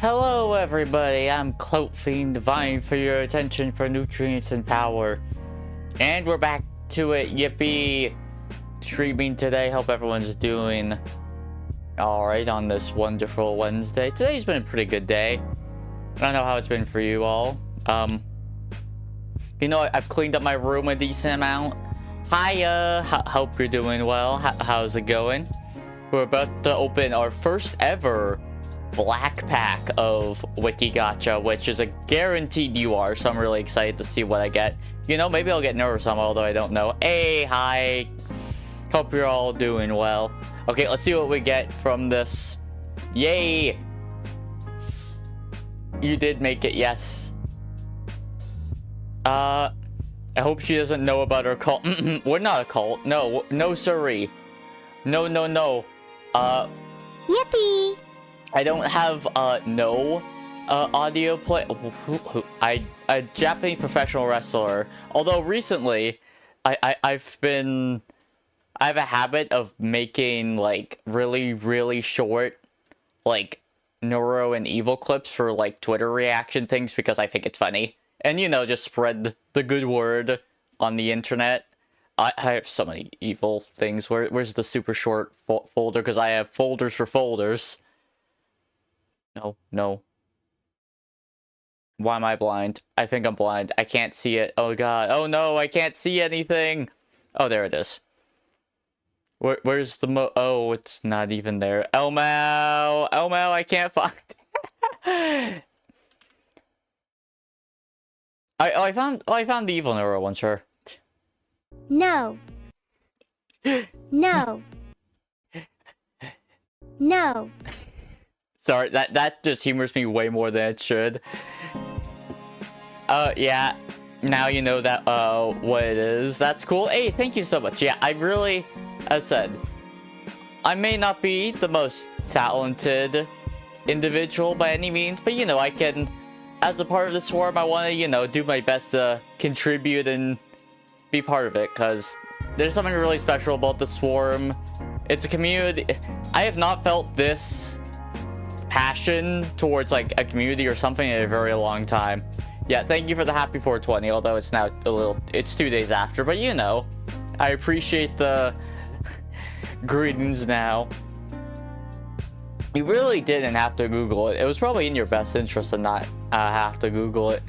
Hello everybody, I'm Clout Fiend Divine for your attention for nutrients and power. And we're back to it, yippee! Streaming today, hope everyone's doing alright on this wonderful Wednesday. Today's been a pretty good day. I don't know how it's been for you all. You know, I've cleaned up my room a decent amount. Hiya! Hope you're doing well. How's it going? We're about to open our first ever black pack of WIKIGACHA, which is a guaranteed UR, so I'm really excited to see what I get. You know, maybe I'll get Neuro, although I don't know. Hey, hi! Hope you're all doing well. Okay, let's see what we get from this. Yay! You did make it, yes. I hope she doesn't know about our cult. We're not a cult. No, no siree. No, no, no. Yippee! I don't have, no, audio play. A Japanese professional wrestler. Although recently, I have a habit of making, like, really short, like, Neuro and Evil clips for, like, Twitter reaction things because I think it's funny. And, you know, just spread the good word on the internet. I have so many Evil things. Where's the super short folder? Because I have folders for folders. No, no. Why am I blind? I think I'm blind. I can't see it. Oh god. Oh no, I can't see anything. Oh, there it is. Where's the oh, it's not even there. Elmo! Elmo, I can't find it. I found the evil Neuro one, sure. No. No. No. Sorry, that just humors me way more than it should. Yeah. Now you know that, what it is. That's cool. Hey, thank you so much. Yeah, I really, as I said, I may not be the most talented individual by any means, but, you know, I can, as a part of the swarm, I want to, you know, do my best to contribute and be part of it, because there's something really special about the swarm. It's a community. I have not felt this passion towards, like, a community or something in a very long time. Yeah, thank you for the happy 420, although it's now it's 2 days after, but you know, I appreciate the greetings now. You really didn't have to Google it. It was probably in your best interest to not have to Google it.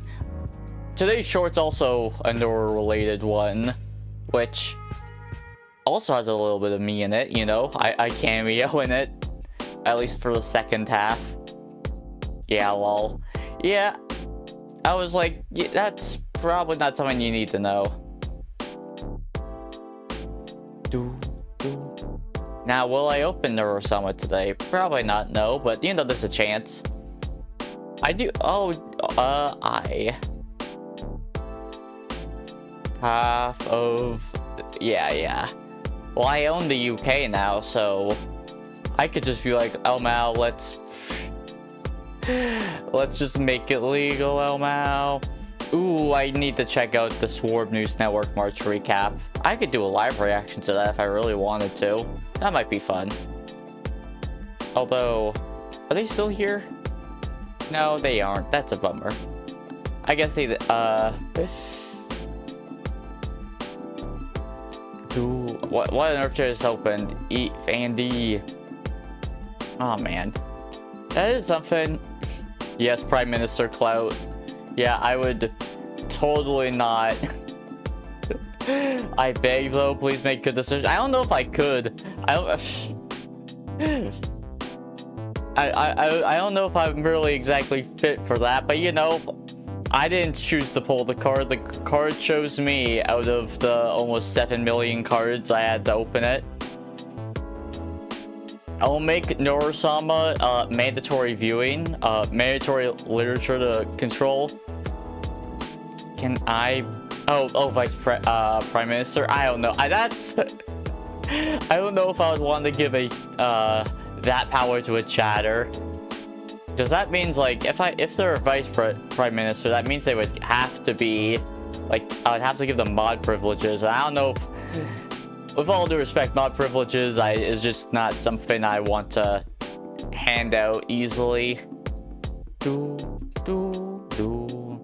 Today's short's also a Neuro-related one, which also has a little bit of me in it, you know? I cameo in it. At least for the second half. Yeah, lol. Yeah, I was like, yeah, that's probably not something you need to know. Now, will I open Neuro today? Probably not, no, but you know, there's a chance. I do. Oh, I. Half of. Yeah. Well, I own the UK now, so I could just be like, Elmo, let's just make it legal, Elmo. Ooh, I need to check out the Swarm News Network March recap. I could do a live reaction to that if I really wanted to. That might be fun. Although, are they still here? No, they aren't. That's a bummer. I guess they, what on earth just opened? Eat Fandy. Oh man, that is something. Yes, Prime Minister Clout. Yeah, I would totally not. I beg though, please make good decisions. I don't know if I could. I don't know if I'm really exactly fit for that, but you know, I didn't choose to pull the card. The card chose me out of the almost 7 million cards I had to open it. I will make Neuro mandatory viewing, mandatory literature to control. Can I? Oh, Prime Minister. I don't know. I don't know if I would want to give that power to a chatter. Because that means, like, if they're a Prime Minister, that means they would have to be, like, I would have to give them mod privileges. And I don't know if, with all due respect, mod privileges is just not something I want to hand out easily. Do, do, do.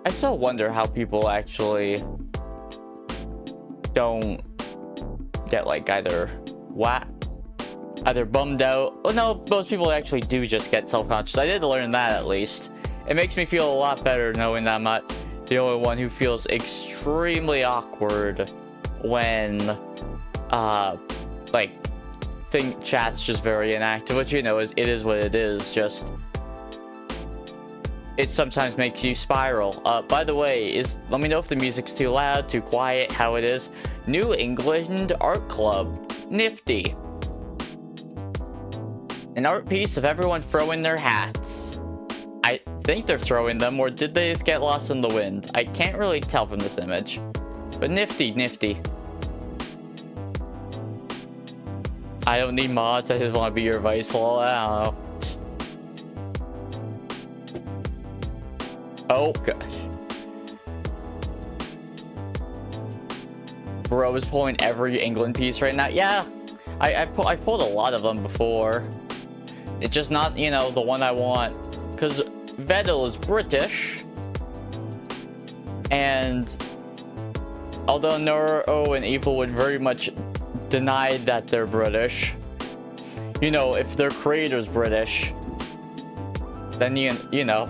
I still wonder how people actually don't get like either bummed out. Oh no, most people actually do just get self-conscious. I did learn that at least. It makes me feel a lot better knowing that I'm not the only one who feels extremely awkward when like chat's just very inactive, which you know it is what it is. Just it sometimes makes you spiral. By the way, let me know if the music's too loud, too quiet, how it is. New England Art Club, nifty. An art piece of everyone throwing their hats. I think they're throwing them, or did they just get lost in the wind? I can't really tell from this image, but nifty, nifty. I don't need mods, I just want to be your vice lol. I don't know. Oh gosh. Bro is pulling every England piece right now. Yeah, I've pulled a lot of them before. It's just not, you know, the one I want. Because Vettel is British. And although Neuro and Evil would very much deny that they're British, you know, if their creator's British, then you know.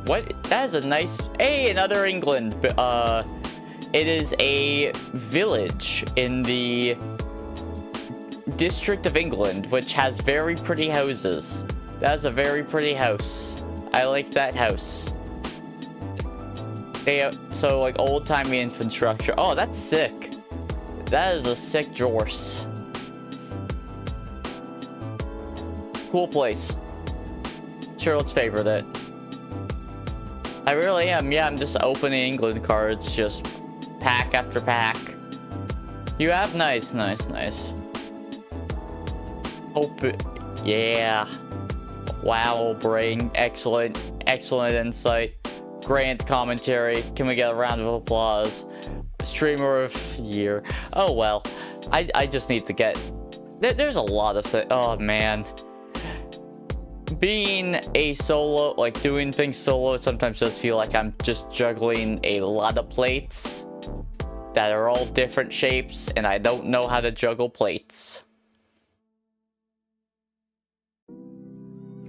What? That is a nice... Hey, another England. It is a village in the District of England, which has very pretty houses. That's a very pretty house. I like that house. They so like old-timey infrastructure. Oh, that's sick. That is a sick Jorce. Cool place. Sure, let's favorite it. I really am. Yeah, I'm just opening England cards, just pack after pack. You have nice. Open. Yeah. Wow, brain. Excellent insight. Grand commentary. Can we get a round of applause? Streamer of year. Oh well. I just need to get. There's a lot of things. Oh man. Being a solo, like doing things solo, it sometimes does feel like I'm just juggling a lot of plates that are all different shapes, and I don't know how to juggle plates.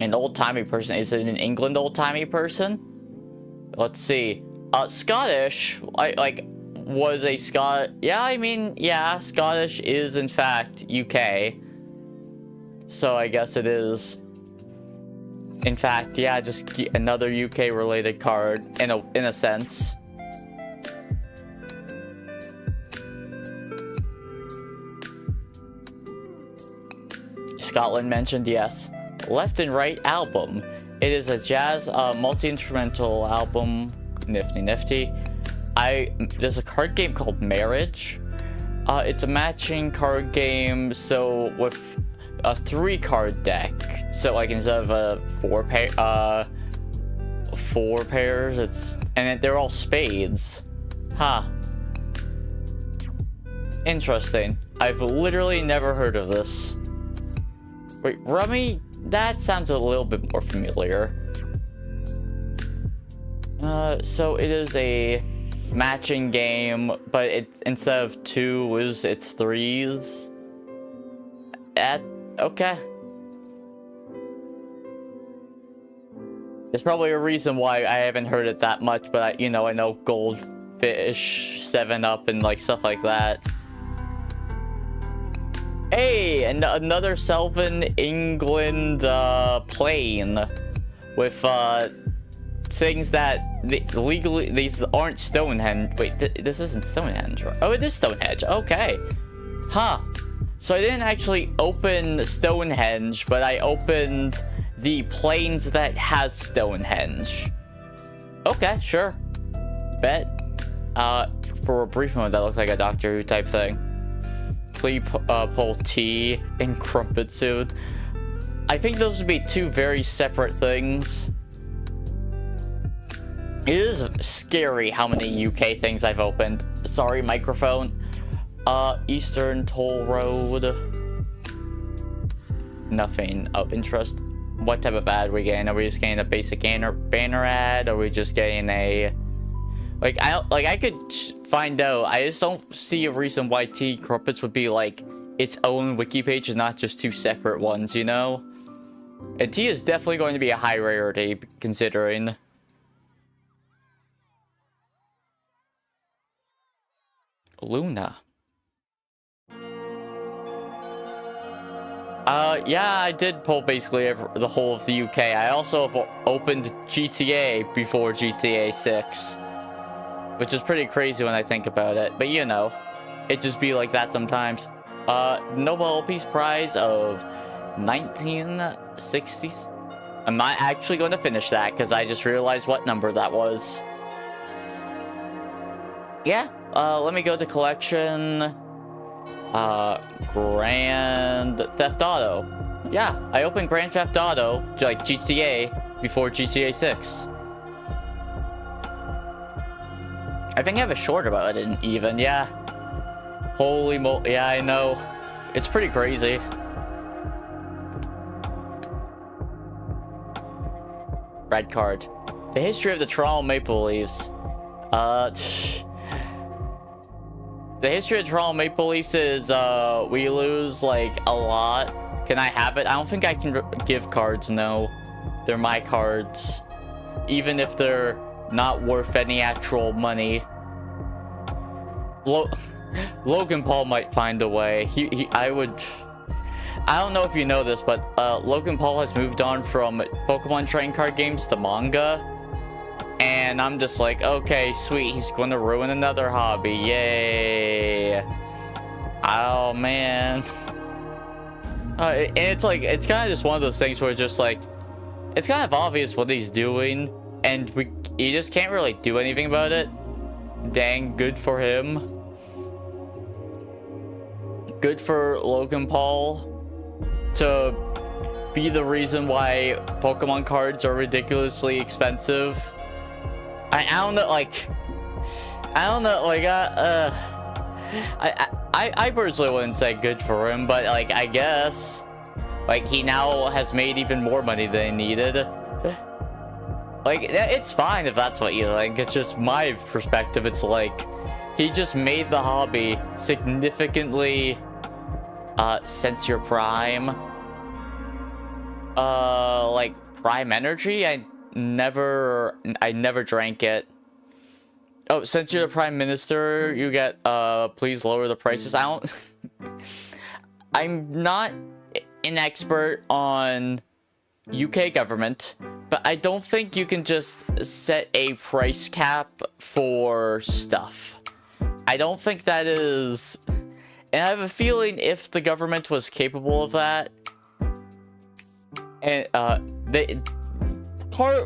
An old-timey person. Is it an England old-timey person? Let's see. Scottish. Was a Yeah, I mean, yeah, Scottish is in fact UK. So I guess it is. In fact, yeah, just another UK related card in a sense. Scotland mentioned, yes. Left and Right album. It is a jazz multi-instrumental album. Nifty. There's a card game called Marriage. It's a matching card game, so with a 3-card deck. So like instead of a 4 pairs, they're all spades. Huh. Interesting. I've literally never heard of this. Wait, Rummy? That sounds a little bit more familiar. So it is a matching game, but instead of 2s, it's 3s. Okay. There's probably a reason why I haven't heard it that much, but I know Goldfish, 7-Up, and like stuff like that. Hey, and another Selvin England plane with things that legally these aren't Stonehenge. Wait, this isn't Stonehenge, right? Oh, it is Stonehenge. Okay. Huh. So I didn't actually open Stonehenge, but I opened the planes that has Stonehenge. Okay, sure. Bet. For a brief moment, that looked like a Doctor Who type thing. Please pull tea and crumpet soon. I think those would be two very separate things. It is scary how many UK things I've opened. Sorry, microphone. Eastern Toll Road. Nothing of interest. What type of ad are we getting? Are we just getting a basic banner ad? Are we just getting a... Like, I could find out. I just don't see a reason why T Corpus would be, like, its own wiki page and not just two separate ones, you know? And T is definitely going to be a high rarity, considering... Luna. Yeah, I did pull basically the whole of the UK. I also have opened GTA before GTA 6. Which is pretty crazy when I think about it. But you know, it just be like that sometimes. Nobel Peace Prize of 1960s. I'm not actually going to finish that because I just realized what number that was. Yeah, let me go to collection. Grand Theft Auto. Yeah, I opened Grand Theft Auto, like GTA, before GTA 6. I think I have a short about it even, yeah. Holy moly, yeah, I know. It's pretty crazy. Red card. The history of the Toronto Maple Leafs. The history of Toronto Maple Leafs is, we lose, like, a lot. Can I have it? I don't think I can give cards, no. They're my cards. Even if they're not worth any actual money. Logan Paul might find a way. I don't know if you know this, but, Logan Paul has moved on from Pokemon trading card games to manga. And I'm just like, okay, sweet, he's going to ruin another hobby, yay. Oh, man. And it's like, it's kind of just one of those things where it's just like, it's kind of obvious what he's doing, and you just can't really do anything about it. Dang, good for him. Good for Logan Paul to be the reason why Pokemon cards are ridiculously expensive. I don't know, like, I personally wouldn't say good for him, but, like, I guess, like, he now has made even more money than he needed. Like, it's fine if that's what you think. It's just my perspective. It's like, he just made the hobby significantly, since your prime. Like, prime energy? I never drank it. Oh, since you're the prime minister, you get, please lower the prices. I'm not an expert on UK government, but I don't think you can just set a price cap for stuff. I don't think that is... And I have a feeling if the government was capable of that, and,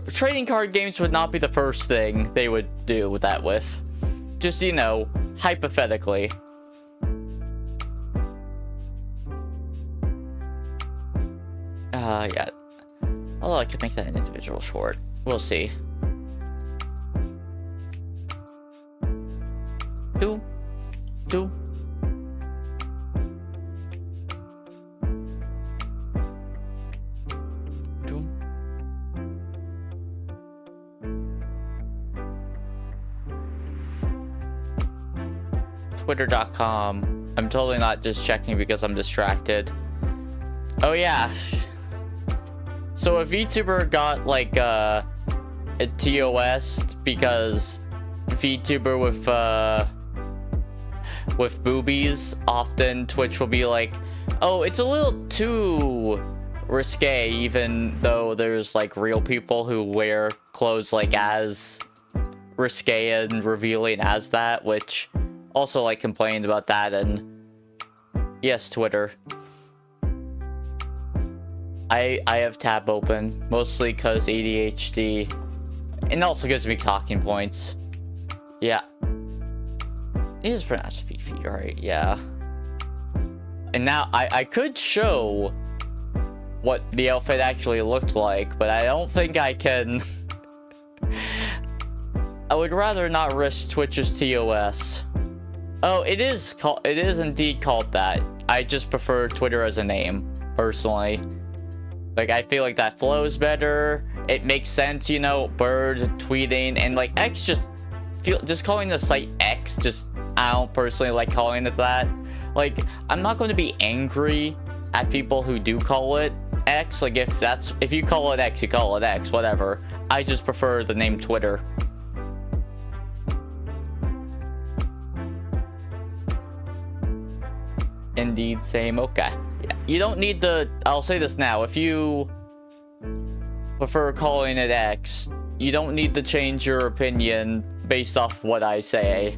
trading card games would not be the first thing they would do that with. Just, you know, hypothetically. Yeah. Although I could make that an individual short. We'll see. Two. Twitter.com. I'm totally not just checking because I'm distracted. Oh yeah. So a VTuber got like a TOS because VTuber with boobies, often Twitch will be like, oh, it's a little too risque, even though there's like real people who wear clothes like as risque and revealing as that, which also like complained about that. And yes, Twitter. I have tab open mostly because ADHD, and it also gives me talking points. Yeah, it is pronounced Fifi, right? Yeah. And now I could show what the outfit actually looked like, but I don't think I can. I would rather not risk Twitch's TOS. Oh, it is indeed called that. I just prefer Twitter as a name, personally. Like, I feel like that flows better. It makes sense, you know, bird tweeting, and like X just calling the site X, just, I don't personally like calling it that. Like, I'm not going to be angry at people who do call it X. Like, if you call it X, you call it X, whatever. I just prefer the name Twitter. Indeed, same. Okay. Yeah. You don't need to, I'll say this now, if you prefer calling it X, you don't need to change your opinion based off what I say,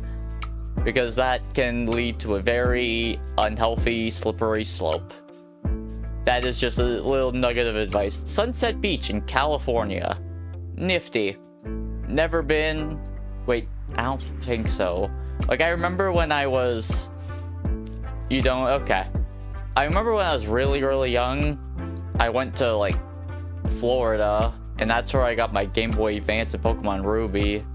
because that can lead to a very unhealthy, slippery slope. That is just a little nugget of advice. Sunset Beach in California. Nifty. Never been. Wait, I don't think so. Like, I remember when I was... You don't? Okay. I remember when I was really, really young, I went to, like, Florida, and that's where I got my Game Boy Advance and Pokemon Ruby.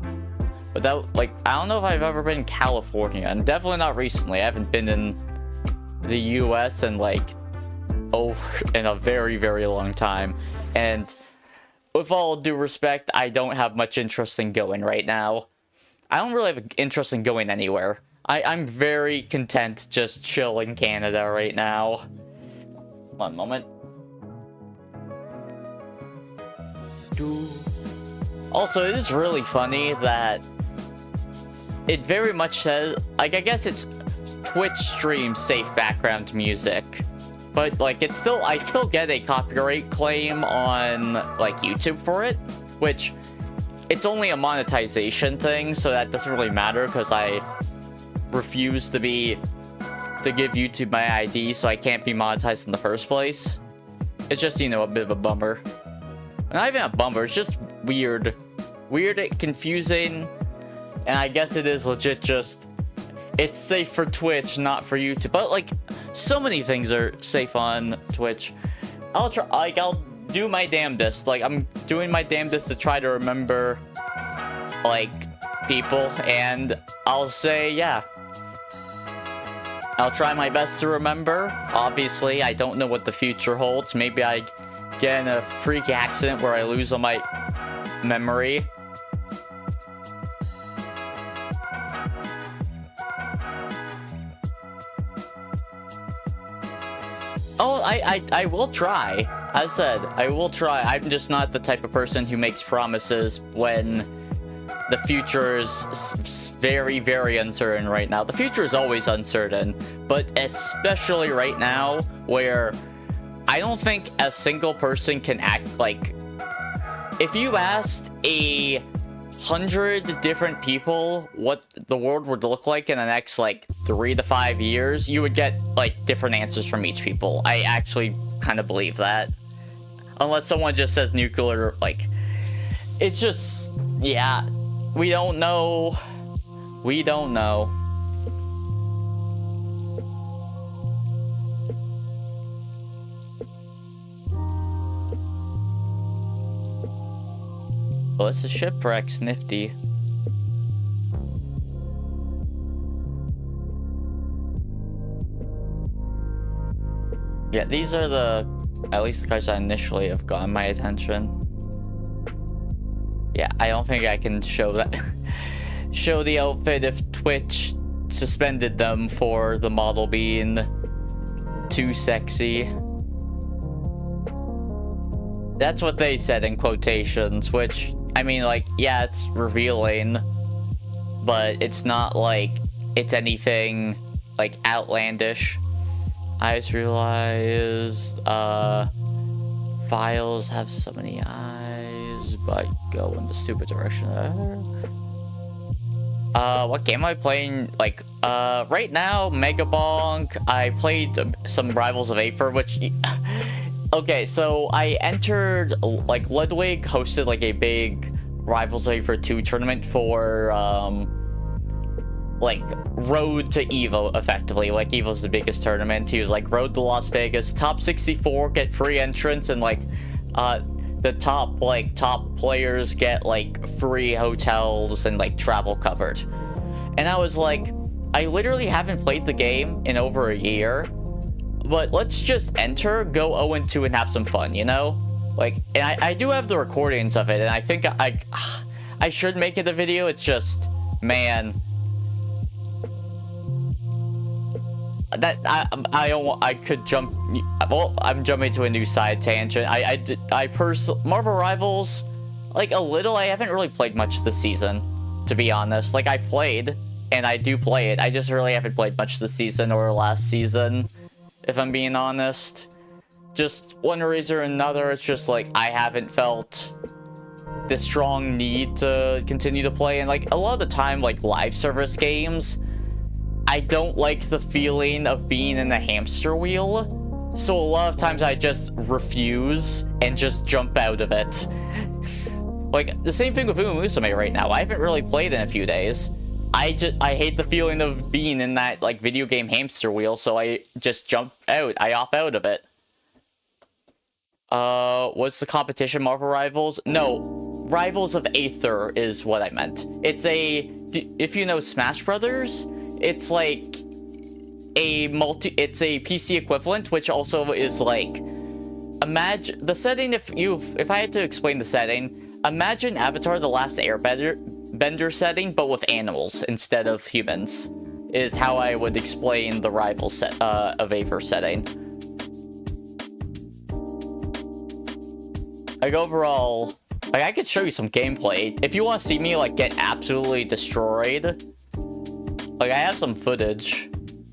But that, like, I don't know if I've ever been in California, and definitely not recently. I haven't been in the US in, like, in a very, very long time. And with all due respect, I don't have much interest in going right now. I don't really have an interest in going anywhere. I'm very content just chill in Canada right now. One moment. Also, it is really funny that it very much says, like, I guess it's Twitch stream safe background music, but like I still get a copyright claim on like YouTube for it, which it's only a monetization thing, so that doesn't really matter because I refuse to give YouTube my ID, so I can't be monetized in the first place. It's just, you know, a bit of a bummer. Not even a bummer, it's just weird, confusing, and I guess it is legit just, it's safe for Twitch, not for YouTube. But like, so many things are safe on Twitch. I'll do my damnedest. Like, I'm doing my damnedest to try to remember, like, people, and I'll say, yeah. I'll try my best to remember. Obviously, I don't know what the future holds. Maybe I get in a freak accident where I lose all my memory. Oh, I will try. As said, I will try. I'm just not the type of person who makes promises when the future is very, very uncertain right now. The future is always uncertain, but especially right now, where I don't think a single person can act like... If you asked 100 different people what the world would look like in the next, like, 3 to 5 years, you would get, like, different answers from each people. I actually kind of believe that. Unless someone just says nuclear, like... It's just... Yeah. We don't know. We don't know. Well, it's a shipwreck's nifty. Yeah, these are at least the cards that initially have gotten my attention. Yeah, I don't think I can show the outfit if Twitch suspended them for the model being too sexy. That's what they said in quotations, which, I mean, like, yeah, it's revealing, but it's not like it's anything, like, outlandish. I just realized, files have so many eyes, but go in the stupid direction. What game am I playing? Like, right now, Mega Bonk. I played some Rivals of Aether, which... Okay, so I entered, like, Ludwig hosted, like, a big Rivals of Aether 2 tournament for, like, Road to EVO, effectively. Like, EVO's the biggest tournament. He was like, Road to Las Vegas, top 64 get free entrance, and, like, the top players get, like, free hotels and, like, travel covered. And I was like, I literally haven't played the game in over a year, but let's just enter, go 0-2 and have some fun, you know? Like, and I do have the recordings of it, and I think I should make it a video. It's just, man, that I could jump. Well, I'm jumping to a new side tangent. Marvel Rivals, like a little. I haven't really played much this season, to be honest. Like I've played, and I do play it. I just really haven't played much this season or last season, if I'm being honest. Just one reason or another, it's just like I haven't felt this strong need to continue to play. And like a lot of the time, like live service games, I don't like the feeling of being in a hamster wheel. So a lot of times I just refuse and just jump out of it. Like the same thing with Musume right now. I haven't really played in a few days. I hate the feeling of being in that like video game hamster wheel, so I just jump out. I opt out of it. What's the competition? Marvel Rivals? No, Rivals of Aether is what I meant. It's if you know Smash Brothers, it's like it's a PC equivalent, which also is like, imagine the setting. If I had to explain the setting, imagine Avatar: The Last Airbender setting, but with animals instead of humans, is how I would explain the Rivals set of Aether setting. Like overall, like I could show you some gameplay if you want to see me like get absolutely destroyed. Like I have some footage,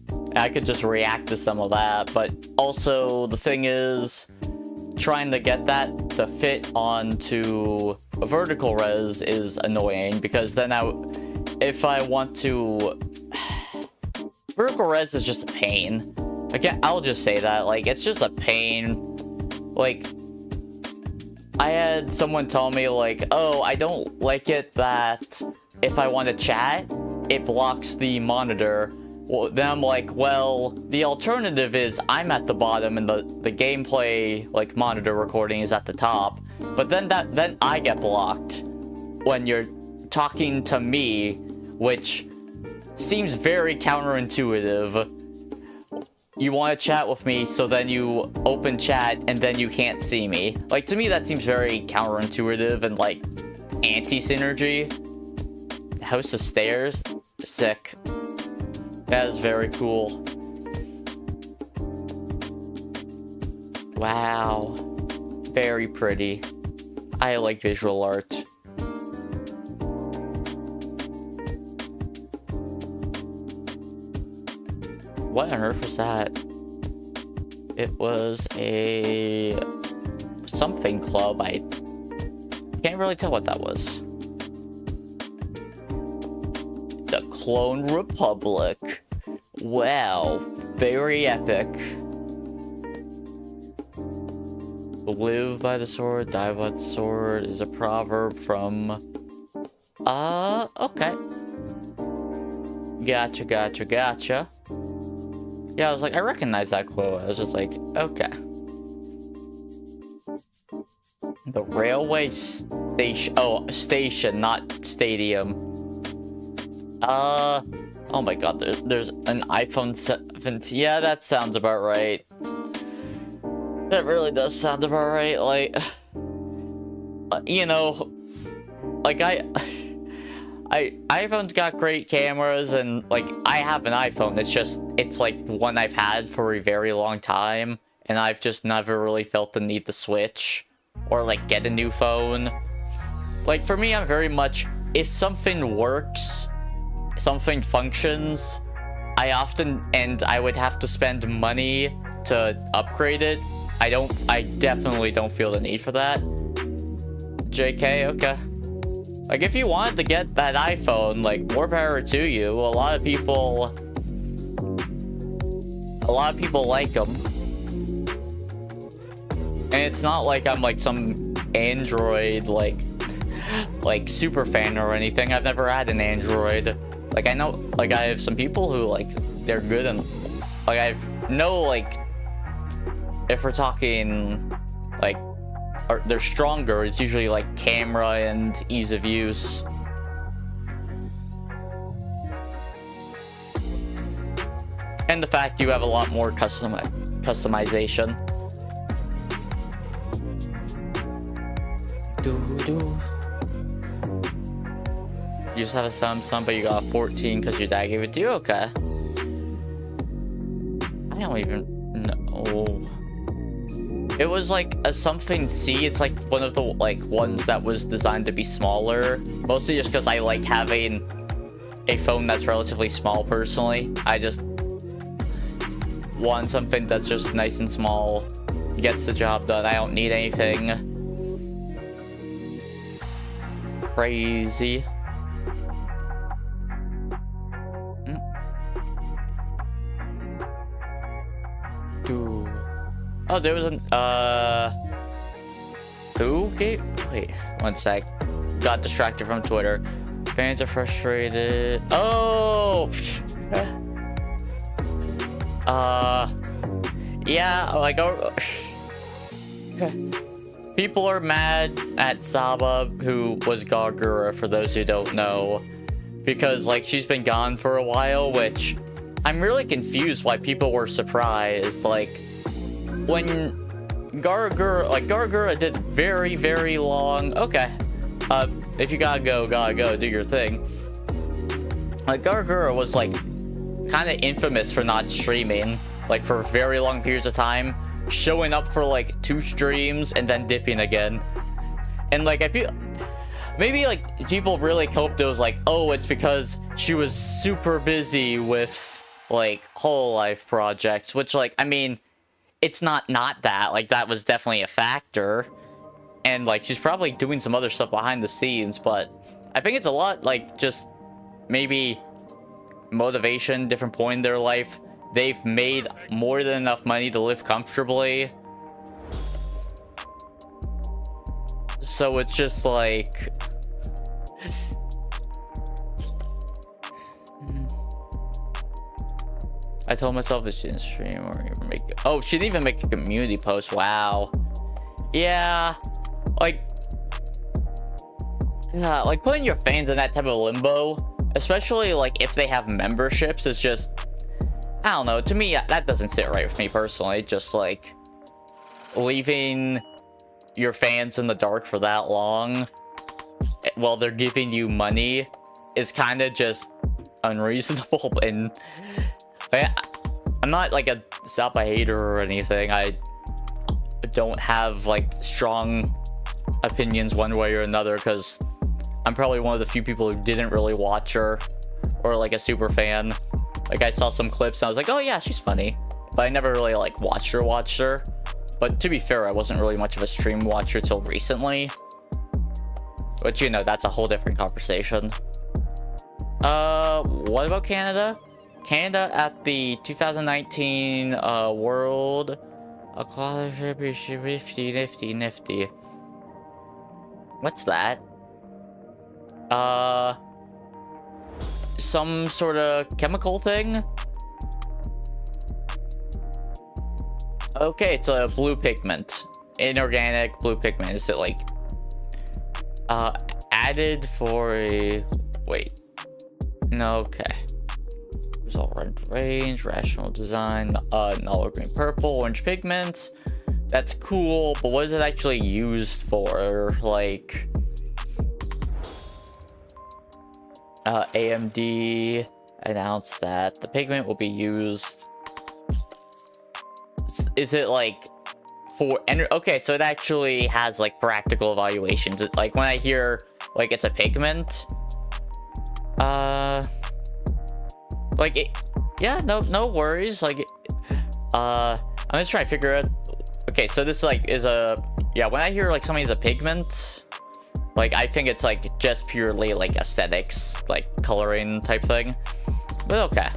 and I could just react to some of that. But also the thing is, trying to get that to fit onto a vertical res is annoying, because then if I want to, vertical res is just a pain. Again, I'll just say that, like it's just a pain. Like, I had someone tell me like, oh, I don't like it that if I want to chat, it blocks the monitor. Well, then I'm like, well, the alternative is I'm at the bottom and the gameplay like monitor recording is at the top. But then I get blocked when you're talking to me, which seems very counterintuitive. You want to chat with me, so then you open chat and then you can't see me. Like, to me, that seems very counterintuitive and like anti-synergy. House of Stairs? Sick. That is very cool. Wow. Very pretty. I like visual art. What on earth was that? It was a something club. I can't really tell what that was. The Clone Republic. Wow, very epic. Live by the sword, die by the sword is a proverb from... okay. Gotcha. Yeah, I was like, I recognize that quote. I was just like, okay. The railway station. Oh, station, not stadium. Oh my god, there's an iPhone 17. Yeah, that sounds about right. That really does sound about right. Like, you know, like iPhone's got great cameras, and like I have an iPhone. It's like one I've had for a very long time, and I've just never really felt the need to switch or like get a new phone. Like for me, I'm very much, if something works, something functions, I would have to spend money to upgrade it. I definitely don't feel the need for that. JK, okay. Like, if you wanted to get that iPhone, like, more power to you. A lot of people like them. And it's not like I'm, like, some Android, like, super fan or anything. I've never had an Android. Like, I know, like, I have some people who, like, they're good, and, like, like, if we're talking, like, they're stronger, it's usually like camera and ease of use. And the fact you have a lot more customization. You just have a Samsung, but you got a 14 because your dad gave it to you? Okay. I don't even know. It was like a something C. It's like one of the like ones that was designed to be smaller. Mostly just because I like having a phone that's relatively small personally. I just want something that's just nice and small. Gets the job done. I don't need anything crazy. Dude. Oh, there was an okay. Wait, one sec. Got distracted from Twitter. Fans are frustrated. Oh. Yeah, like people are mad at Saba, who was Gargura, for those who don't know, because like she's been gone for a while, which I'm really confused why people were surprised. Like when Gargura did very, very long. Okay, if you gotta go, do your thing. Like Gargura was like kind of infamous for not streaming, like for very long periods of time, showing up for like 2 streams and then dipping again. And like I feel maybe like people really coped it was like, oh, it's because she was super busy with like whole life projects, which like I mean it's not that, like that was definitely a factor, and like she's probably doing some other stuff behind the scenes, but I think it's a lot like just maybe motivation, different point in their life. They've made more than enough money to live comfortably, so it's just like I told myself that she didn't stream or even make it. Oh, she didn't even make a community post. Wow. Yeah, like putting your fans in that type of limbo, especially like if they have memberships, is just, I don't know, to me that doesn't sit right with me personally. Just like leaving your fans in the dark for that long while they're giving you money is kind of just unreasonable. And I'm not like a Zappa hater or anything. I don't have like strong opinions one way or another, because I'm probably one of the few people who didn't really watch her or like a super fan. Like I saw some clips and I was like, oh yeah, she's funny, but I never really like watched her. But to be fair, I wasn't really much of a stream watcher till recently, but you know, that's a whole different conversation. What about Canada? Canada at the 2019 World Equality Nifty. What's that? Some sort of chemical thing? Okay, it's a blue pigment. Inorganic blue pigment. Is it like added for a wait? No, okay. Result range, rational design, null green purple, orange pigment. That's cool, but what is it actually used for? Like AMD announced that the pigment will be used. Is it like for okay, so it actually has like practical evaluations. Like when I hear like it's a pigment, like it, yeah, no worries. Like I'm just trying to figure out. Okay, so this like is a, yeah, when I hear like something's a pigment, like I think it's like just purely like aesthetics, like coloring type thing. But okay,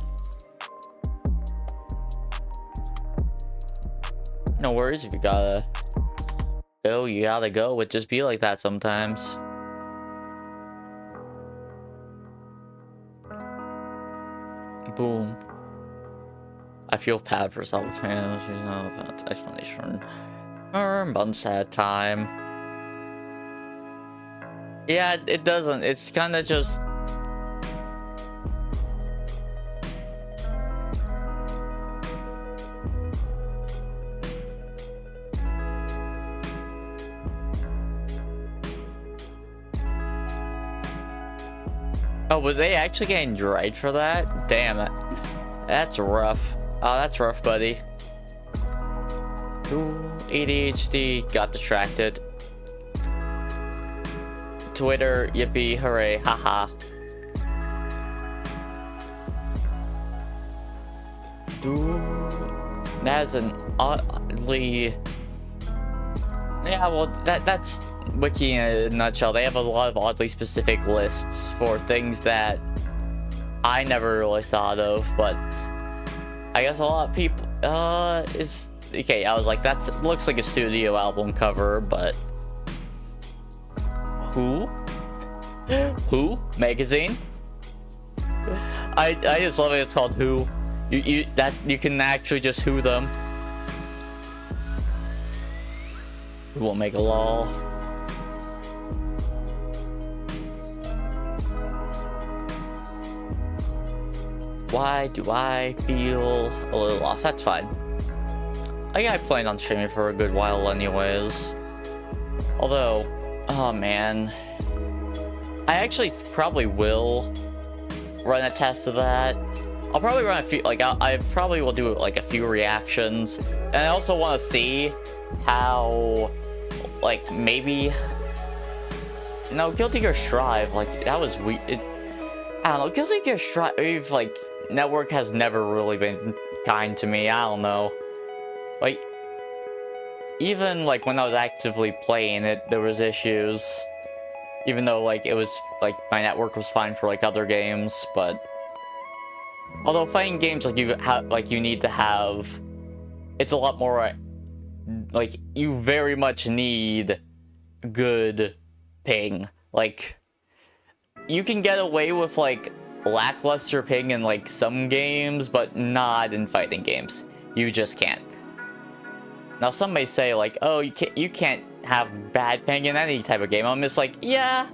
no worries. If you gotta go, you gotta go. It just be like that sometimes. Boom. I feel bad for some fans, you know, that explanation. Months at time. Yeah, it doesn't. It's kind of just. Oh, were they actually getting dried for that? Damn it. That's rough. Oh, that's rough, buddy. Ooh, ADHD got distracted. Twitter, yippee, hooray, haha. That's an oddly... Yeah, well, that's Wiki in a nutshell. They have a lot of oddly specific lists for things that I never really thought of, but I guess a lot of people, is... Okay, I was like, looks like a studio album cover, but... Who? Who? Magazine? I just love it, it's called Who. You can actually just who them. We won't make a lol. Why do I feel a little off? That's fine. I plan on streaming for a good while anyways. Although, oh man. I actually probably will run a test of that. I'll probably run a few, like, I probably will do, like, a few reactions. And I also want to see how, like, maybe... No, Guilty Gear Strive, like, that was weird. I don't know, Guilty Gear Strive, like, network has never really been kind to me, I don't know. Like, even, like, when I was actively playing it, there was issues. Even though, like, it was, like, my network was fine for, like, other games, but... Although fighting games, like, you need to have... It's a lot more, like, you very much need good ping. Like, you can get away with, like, lackluster ping in, like, some games, but not in fighting games. You just can't. Now, some may say, like, oh, you can't have bad ping in any type of game. I'm just like, yeah,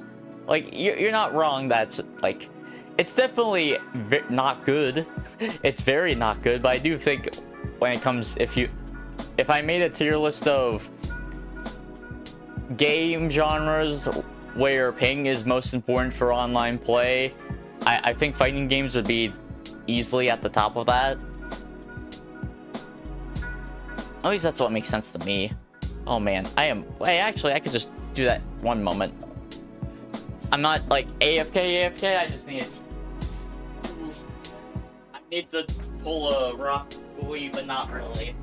like, you're not wrong. That's, like... It's definitely not good. It's very not good, but I do think when it comes, if I made a tier list of game genres where ping is most important for online play, I think fighting games would be easily at the top of that. At least that's what makes sense to me. Oh man, actually, I could just do that one moment. I'm not, like, AFK, I just need to pull a rock, but not really.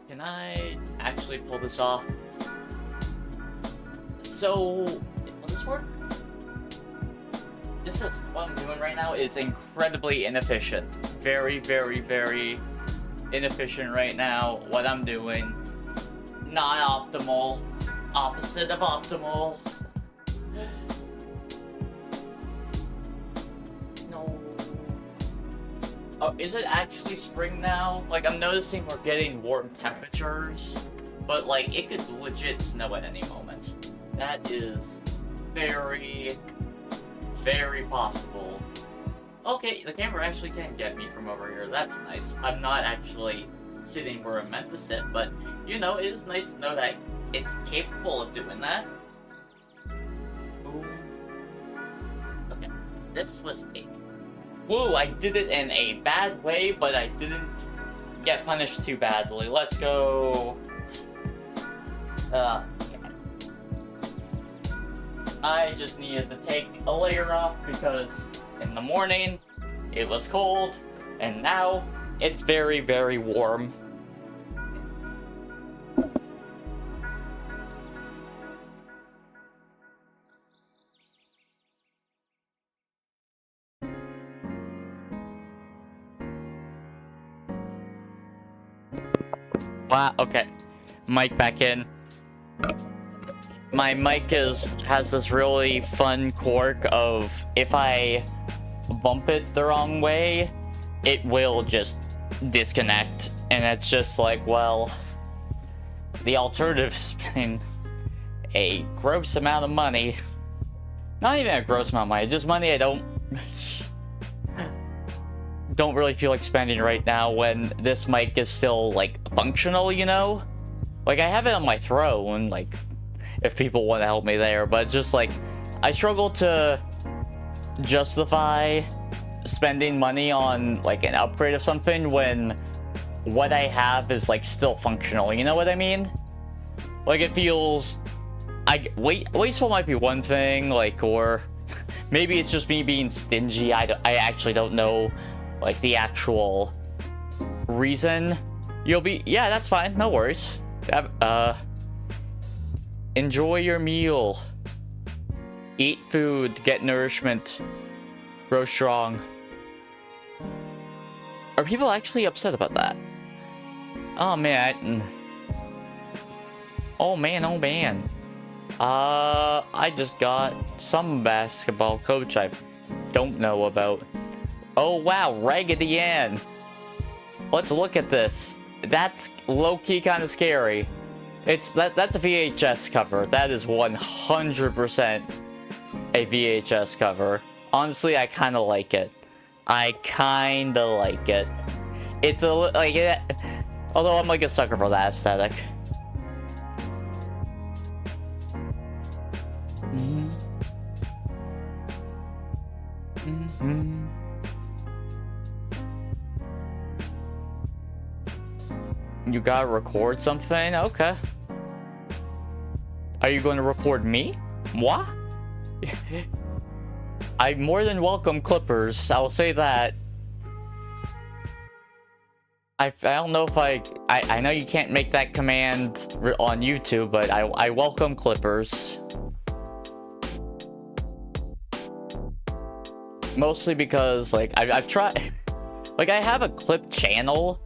Can I actually pull this off? So, will this work? This is what I'm doing right now is incredibly inefficient. Very, very, very inefficient right now. What I'm doing, not optimal. Opposite of optimal. No. Oh, is it actually spring now? Like, I'm noticing we're getting warm temperatures, but, like, it could legit snow at any moment. That is very, very possible. Okay, the camera actually can't get me from over here. That's nice. I'm not actually sitting where I'm meant to sit, but, you know, it is nice to know that it's capable of doing that. Ooh. Okay, this was a... Woo, I did it in a bad way, but I didn't get punished too badly. Let's go... Okay. I just needed to take a layer off because in the morning it was cold, and now it's very, very warm. Wow, okay. Mic back in. My mic has this really fun quirk of if I bump it the wrong way, it will just disconnect. And it's just like, well, the alternative's spending a gross amount of money. Not even a gross amount of money, just money I don't really feel like spending right now when this mic is still, like, functional, you know? Like, I have it on my throne, like, if people want to help me there, but just, like, I struggle to justify spending money on, like, an upgrade of something when what I have is, like, still functional, you know what I mean? Like, it feels... wasteful might be one thing, like, or maybe it's just me being stingy. I actually don't know, like, the actual reason. Yeah, that's fine, no worries. Enjoy your meal. Eat food, get nourishment, grow strong. Are people actually upset about that? Oh man. Oh man. I just got some basketball coach I don't know about. Oh wow, Raggedy Ann. Let's look at this. That's low-key kind of scary. That's a VHS cover. That is 100% a VHS cover. Honestly, I kind of like it. It's a like it, although I'm like a sucker for that aesthetic. You gotta record something? Okay. Are you going to record me? Moi? I more than welcome clippers, I'll say that. I don't know if I know you can't make that command on YouTube, but I welcome clippers. Mostly because, like, I've tried... Like, I have a clip channel.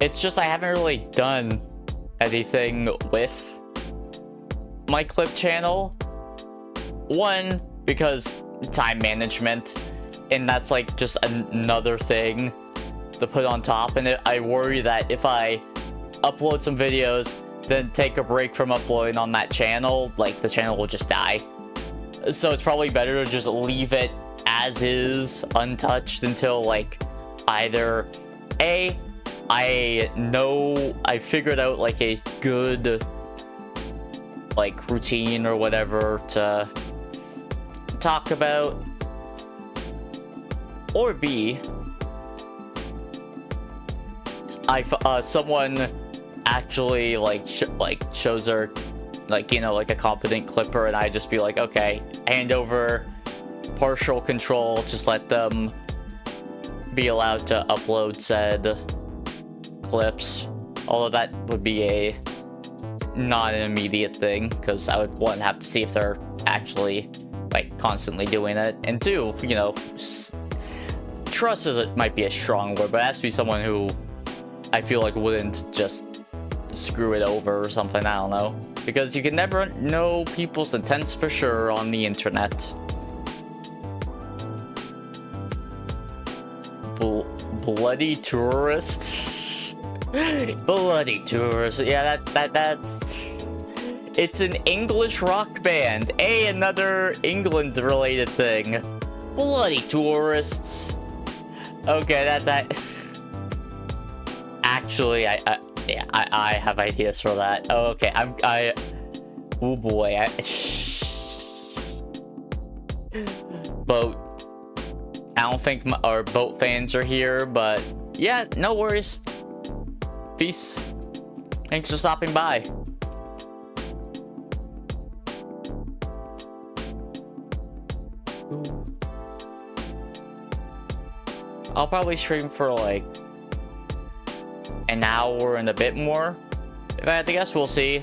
It's just I haven't really done anything with my clip channel. One, because time management, and that's like just another thing to put on top. And I worry that if I upload some videos, then take a break from uploading on that channel, like the channel will just die. So it's probably better to just leave it as is, untouched, until like either I know I figured out like a good like routine or whatever to talk about, or B, someone actually like shows her, like, you know, like a competent clipper, and I just be like, okay, hand over partial control, just let them be allowed to upload said clips. Although that would be a not an immediate thing, because I would, one, have to see if they're actually like constantly doing it, and two, you know, trust might be a strong word, but it has to be someone who I feel like wouldn't just screw it over or something. I don't know, because you can never know people's intents for sure on the internet. Bloody tourists. Bloody tourists. Yeah, that's... It's an English rock band. Another England-related thing. Bloody tourists. Okay, that... Actually, I have ideas for that. Oh, okay, oh boy, Boat. I don't think our boat fans are here, but yeah, no worries. Peace. Thanks for stopping by. I'll probably stream for like an hour and a bit more. If I had to guess, we'll see.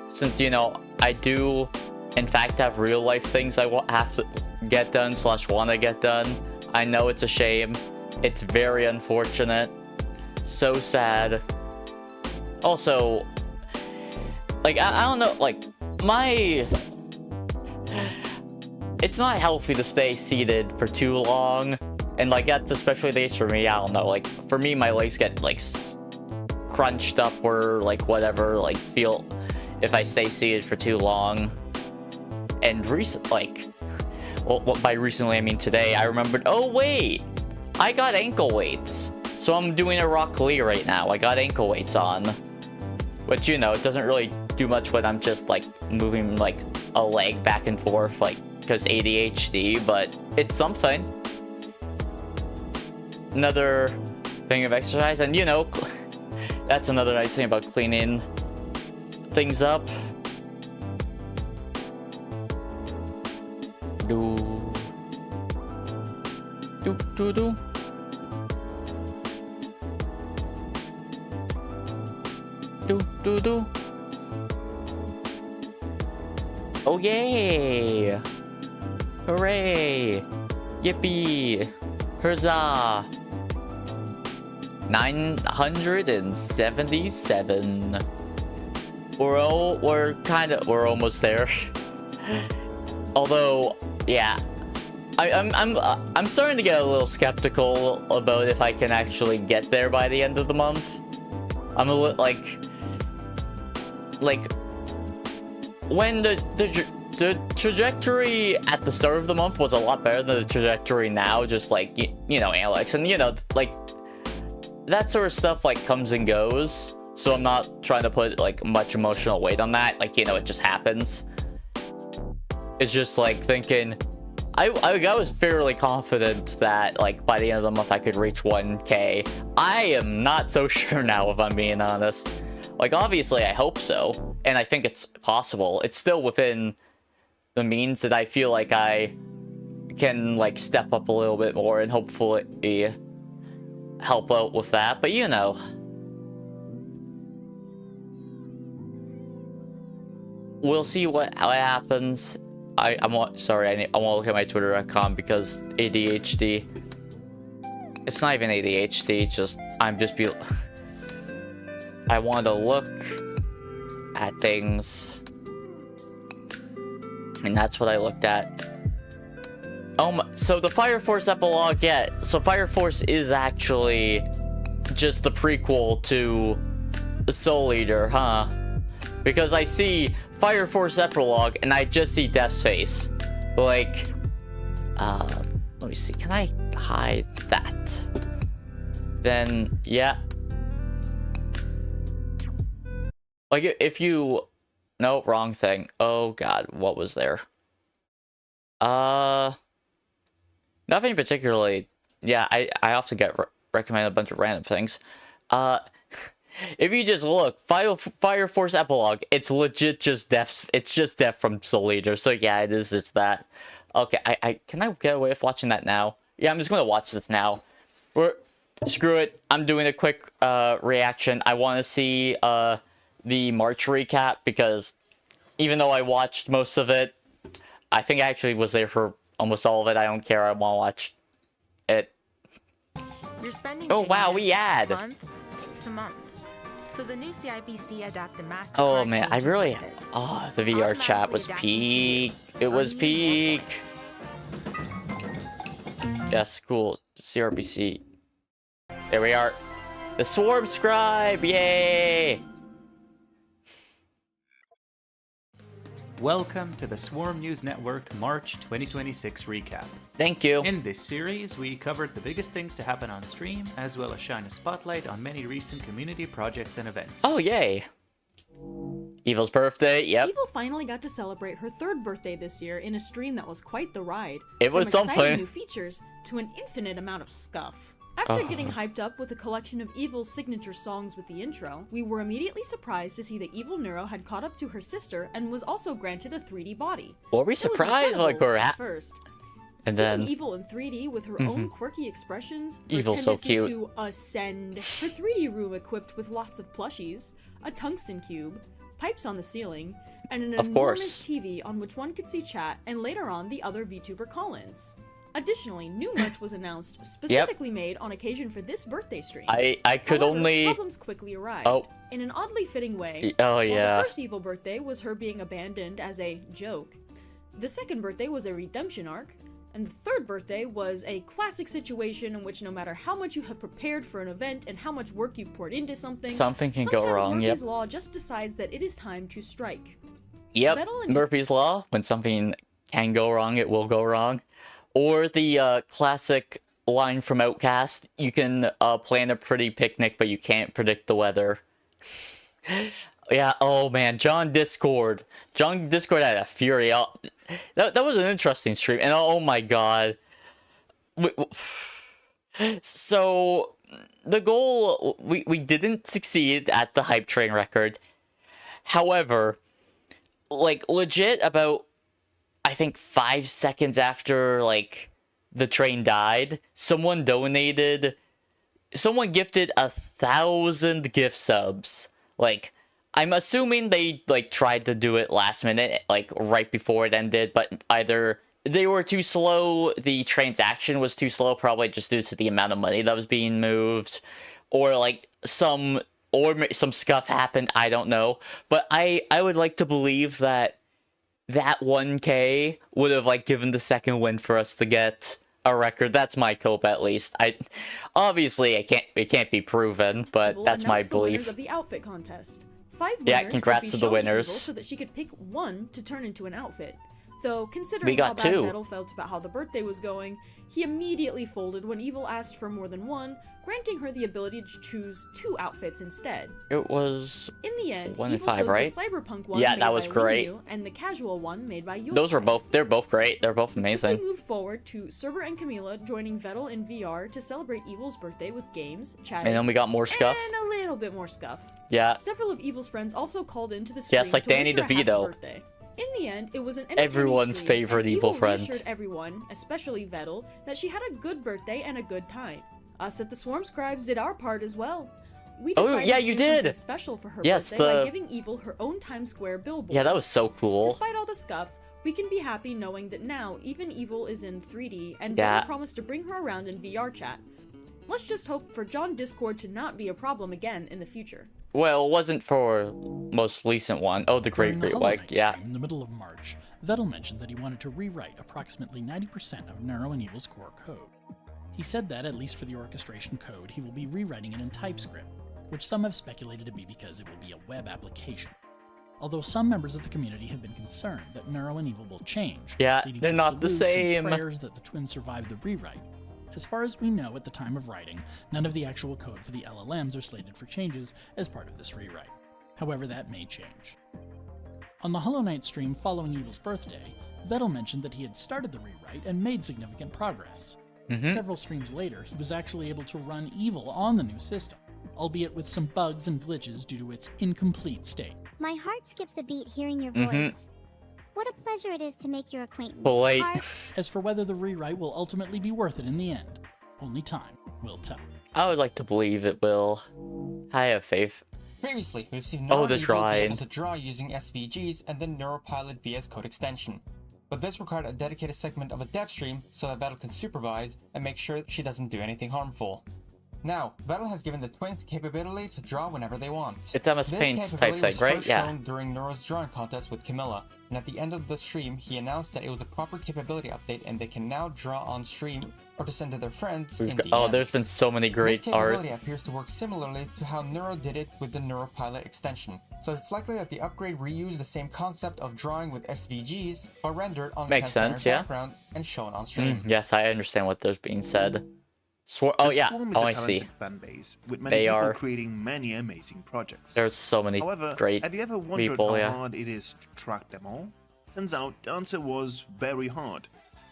Since, you know, I do in fact have real life things I have to get done / want to get done. I know it's a shame. It's very unfortunate. So sad. Also, like, I don't know, like, it's not healthy to stay seated for too long. And, like, that's especially the case for me. I don't know, like, for me, my legs get, like, crunched up or, like, whatever, like, feel if I stay seated for too long. And well, by recently, I mean today, I remembered, oh wait, I got ankle weights. So I'm doing a Rock Lee right now. I got ankle weights on. Which, you know, it doesn't really do much when I'm just, like, moving, like, a leg back and forth, like, because ADHD, but it's something. Another thing of exercise, and, you know, that's another nice thing about cleaning things up. Do. Do, do, do. Do, do, do. Oh, yay! Hooray! Yippee! Huzzah! 977. We're almost there. Although, yeah, I'm starting to get a little skeptical about if I can actually get there by the end of the month. I'm a little like when the trajectory at the start of the month was a lot better than the trajectory now, just like you know, Alex, and you know, like that sort of stuff like comes and goes, so I'm not trying to put like much emotional weight on that, like, you know, it just happens. It's just like thinking I was fairly confident that like by the end of the month I could reach 1K. I am not so sure now, if I'm being honest. Like, obviously I hope so, and I think it's possible. It's still within the means that I feel like I can like step up a little bit more and hopefully help out with that, but you know. We'll see what happens. I want to look at my Twitter.com because ADHD. It's not even ADHD, just I want to look at things, and that's what I looked at. So the Fire Force epilogue, yeah. So Fire Force is actually just the prequel to Soul Eater, huh? Because I see Fire Force epilogue and I just see Death's face. Like, let me see. Can I hide that? Then, yeah. Like, if you... No, wrong thing. Oh, God. What was there? Nothing particularly... Yeah, I often get recommended a bunch of random things. If you just look, Fire Force epilogue, it's legit just Death. It's just Death from Soul Eater. So yeah, it is. It's that. Okay, can I get away with watching that now? Yeah, I'm just gonna watch this now. Screw it. I'm doing a quick reaction. I want to see the March recap because even though I watched most of it, I think I actually was there for almost all of it. I don't care. I want to watch it. Your spending oh wow, we add month to month. So the new CIBC adapted master. Oh man, I really... Oh, the VR chat was peak. It was peak. Yes, cool. CRBC. There we are. The Swarm Scribe, yay! Welcome to the Swarm News Network March 2026 recap. Thank you. In this series, we covered the biggest things to happen on stream, as well as shine a spotlight on many recent community projects and events. Oh, yay. Evil's birthday, yep. Evil finally got to celebrate her 3rd birthday this year in a stream that was quite the ride. It was From exciting something. New features to an infinite amount of scuff. After getting hyped up with a collection of Evil's signature songs with the intro, we were immediately surprised to see that Evil Neuro had caught up to her sister and was also granted a 3D body. Were we surprised? Like, we're at first. And Seeing then Evil in 3D with her own quirky expressions, her Evil's so tendency cute. to ascend, her 3D room equipped with lots of plushies, a tungsten cube, pipes on the ceiling, and an Of enormous course. TV on which one could see chat and later on the other VTuber call-ins. Additionally, new merch was announced specifically made on occasion for this birthday stream. I could However, only... problems quickly arrived. Oh. In an oddly fitting way. Oh, While yeah. the first Evil birthday was her being abandoned as a joke, the second birthday was a redemption arc, and the third birthday was a classic situation in which no matter how much you have prepared for an event and how much work you've poured into something, Something can go wrong, Murphy's yep. Law just decides that it is time to strike. Yep, Metal and- Murphy's Law. When something can go wrong, it will go wrong. Or the classic line from Outcast, you can plan a pretty picnic, but you can't predict the weather. Yeah, oh man, John Discord had a fury. That was an interesting stream, and oh my god. So the goal, we didn't succeed at the hype train record. However, like legit about, I think 5 seconds after like the train died, someone gifted 1,000 gift subs. Like, I'm assuming they like tried to do it last minute, like right before it ended, but either they were too slow, the transaction was too slow, probably just due to the amount of money that was being moved, or like some scuff happened, I don't know. But I would like to believe that 1K would have like given the second win for us to get a record. That's my hope, at least. Obviously it can't be proven, but that's my the winners belief. of the outfit contest. 5 winners Yeah, congrats would be to the shown winners. Evil so that she could pick one to turn into an outfit. Though, considering We got how bad 2. Vettel felt about how the birthday was going, he immediately folded when Evil asked for more than one, granting her the ability to choose 2 outfits instead. It was In the end, 1 and Evil 5, chose right? the cyberpunk one Yeah, made that was by great. Liu and the casual one made by Yul. Those were they're both great. They're both amazing. We moved forward to Cerber and Camila joining Vettel in VR to celebrate Evil's birthday with games, chatting, And then we got more scuff. and a little bit more scuff. Yeah. Several of Evil's friends also called into the stream Yes, like to Danny wish her a happy DeVito. birthday. In the end, it was an entertaining Everyone's stream, favorite and evil friend. reassured everyone, especially Vettel, that she had a good birthday and a good time. Us at the Swarm Scribes did our part as well. We Oh, decided yeah, to you do something did. special for her Yes, birthday by giving Evil her own Times Square billboard. Yeah, that was so cool. Despite all the scuff, we can be happy knowing that now even Evil is in 3D and Yeah. Vettel promised to bring her around in VR chat. Let's just hope for John Discord to not be a problem again in the future. Well, it wasn't for most recent one. Oh, the During Great the White. Hollow Knight Yeah. stream in the middle of March, Vettel mentioned that he wanted to rewrite approximately 90% of Neuro and Evil's core code. He said that, at least for the orchestration code, he will be rewriting it in TypeScript, which some have speculated to be because it will be a web application. Although some members of the community have been concerned that Neuro and Evil will change, Yeah, leading they're to not the salutes and same. prayers that the twins survive the rewrite. As far as we know at the time of writing, none of the actual code for the LLMs are slated for changes as part of this rewrite. However, that may change. On the Hollow Knight stream following Evil's birthday, Vettel mentioned that he had started the rewrite and made significant progress. Several streams later, he was actually able to run Evil on the new system, albeit with some bugs and glitches due to its incomplete state. My heart skips a beat hearing your voice. What a pleasure it is to make your acquaintance. Polite. Heart, As for whether the rewrite will ultimately be worth it in the end, only time will tell. I would like to believe it will. I have faith. Previously, we've seen Oh, Neuro the Evil be drawing. able to draw using SVGs and then NeuroPilot VS Code extension. But this required a dedicated segment of a dev stream so that Vettel can supervise and make sure she doesn't do anything harmful. Now, Vettel has given the twins the capability to draw whenever they want. It's MS This Paint type capability thing, was right? first Yeah. shown during Neuro's drawing contest with Camilla, and at the end of the stream, he announced that it was a proper capability update and they can now draw on stream or to send to their friends in DMs. There's been so many great This art. capability appears to work similarly to how Neuro did it with the NeuroPilot extension. So it's likely that the upgrade reused the same concept of drawing with SVGs, but rendered on a Makes transparent sense, yeah. background and shown on stream. Yes, I understand what there's being said. Oh The yeah. Swarm is Oh, a I see. talented fan base, with many They people are. creating many amazing projects. There's so many However, great have you ever wondered people. how Yeah. hard it is to track them all? Turns out the answer was very hard,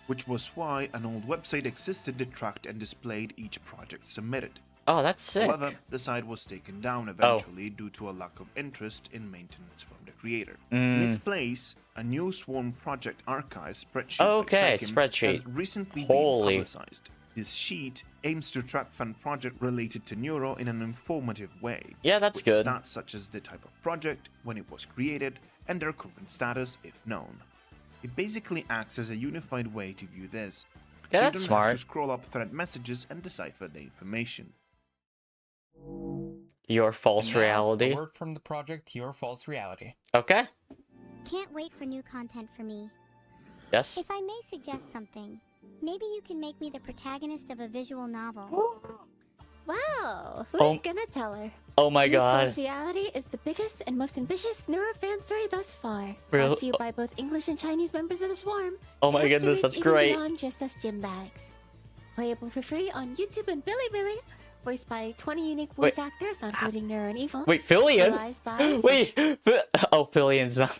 which was why an old website existed that tracked and displayed each project submitted. Oh, that's sick. However, the site was taken down eventually due to a lack of interest in maintenance from the creator. In its place, a new Swarm project archive spreadsheet by Okay, Psykim spreadsheet. has recently Holy. been publicized. This sheet aims to track fan project related to Neuro in an informative way. Yeah, that's with good. Stats such as the type of project, when it was created, and their current status if known. It basically acts as a unified way to view this. Yeah, so that's you don't smart. have to scroll up thread messages and decipher the information. Your false And now, reality. A word from the project, Your False Reality. Okay. can't wait for new content from me. Yes. If I may suggest something, maybe you can make me the protagonist of a visual novel. Wow, Oh. who's gonna tell her? Oh my Your god. False Reality is the biggest and most ambitious Neuro fan story thus far. Really? Brought to you by both English and Chinese members of the Swarm. Oh my It hopes goodness, to that's reach even great. beyond just us gym bags. Playable for free on YouTube and Bilibili. voiced by 20 unique voice actors, not including Neuro and Evil. Wait, Fillion? Realized by- Wait, oh, Fillion's not.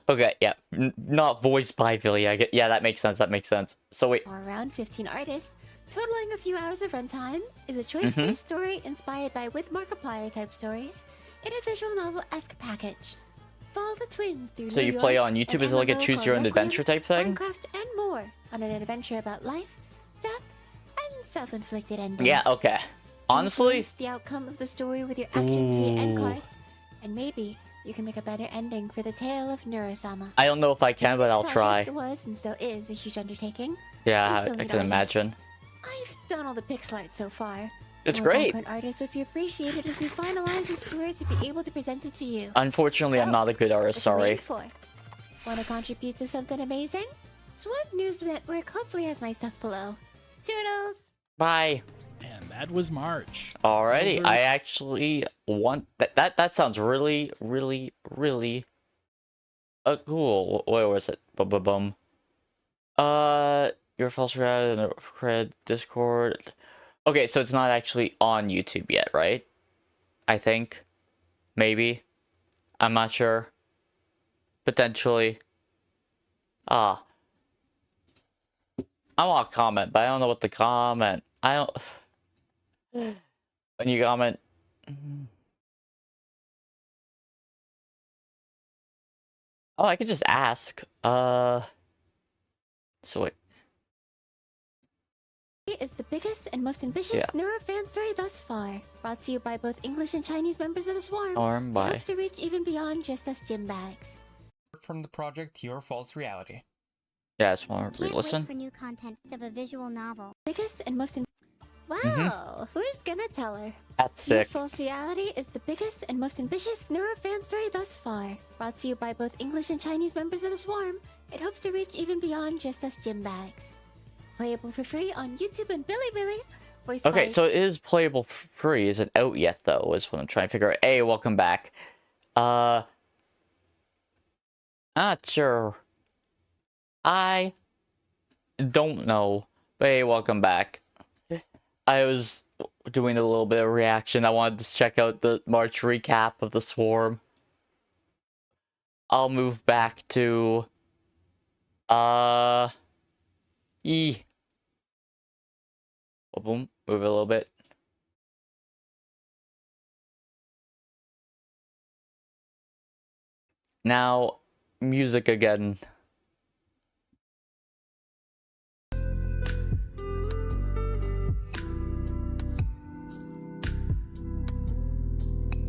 Okay, yeah, not voiced by Fillion. Yeah, that makes sense. That makes sense. So wait. Or around 15 artists, totaling a few hours of runtime, is a choice-based story inspired by with Markiplier type stories in a visual novel-esque package. Follow the twins through So New you York, play on YouTube? an Is it like a MMO choose called your own Requiem, adventure type thing? Minecraft, and more on an adventure about life, death, and self-inflicted endings. Yeah. Okay. Honestly, Influence the outcome of the story with your actions via end cards, and maybe you can make a better ending for the tale of Neuro-sama. I don't know if I can, but I'll This try. project was and still is a huge undertaking. Yeah, We still I need can artists. imagine. I've done all the pixel art so far. It's More great. eloquent artists would be appreciated as we finalize the story to be able to present it to you. Unfortunately, I'm not a good artist. What are you Sorry. waiting for? Want to contribute to something amazing? Swarm News Network hopefully has my stuff below. Toodles! Bye. And that was March. Alrighty, Over. I actually want that sounds really cool. Where was it? Bum. Your false reality and cred Discord. Okay, so it's not actually on YouTube yet, right? I think. Maybe. I'm not sure. Potentially. I want to comment, but I don't know what to comment. I don't. When you comment. Oh, I could just ask. So wait. It is the biggest and most ambitious Neuro fan story thus far. Brought to you by both English and Chinese members of the Swarm. Swarm, It bye. hopes to reach even beyond just us gym bags. From the project Your False Reality. Yeah, I just want to Can't re-listen. wait for new content of a visual novel. Biggest and most Wow, who's gonna tell her? That's Your sick. False Reality is the biggest and most ambitious Neuro fan story thus far. Brought to you by both English and Chinese members of the Swarm. It hopes to reach even beyond just us gym bags. Playable for free on YouTube and Bilibili. Voiced Okay, by so it is playable for free. Is it out yet, though? Is what I'm trying to figure out. Hey, welcome back. Not sure. I don't know. But hey, welcome back. I was doing a little bit of reaction. I wanted to check out the March recap of the Swarm. I'll move back to boom, move it a little bit. Now, music again.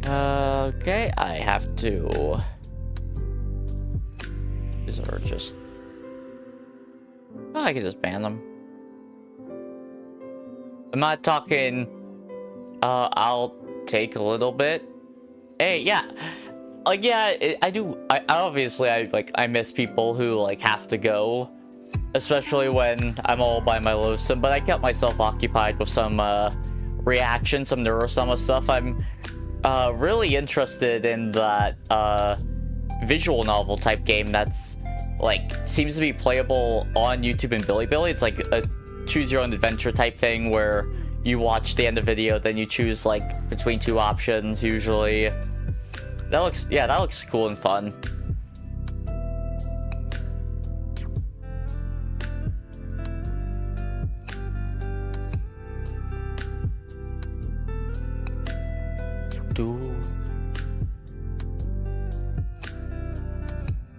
Okay, I have to. These are just. Oh, I can just ban them. I'm not talking. I'll take a little bit. Hey, yeah. Like, yeah, I do. I obviously, I miss people who, like, have to go. Especially when I'm all by my lonesome. But I kept myself occupied with some, reaction, some Neuro-sama stuff. I'm really interested in that visual novel type game that's like seems to be playable on YouTube and Bilibili. It's like a choose your own adventure type thing where you watch the end of the video, then you choose like between two options usually. That looks cool and fun.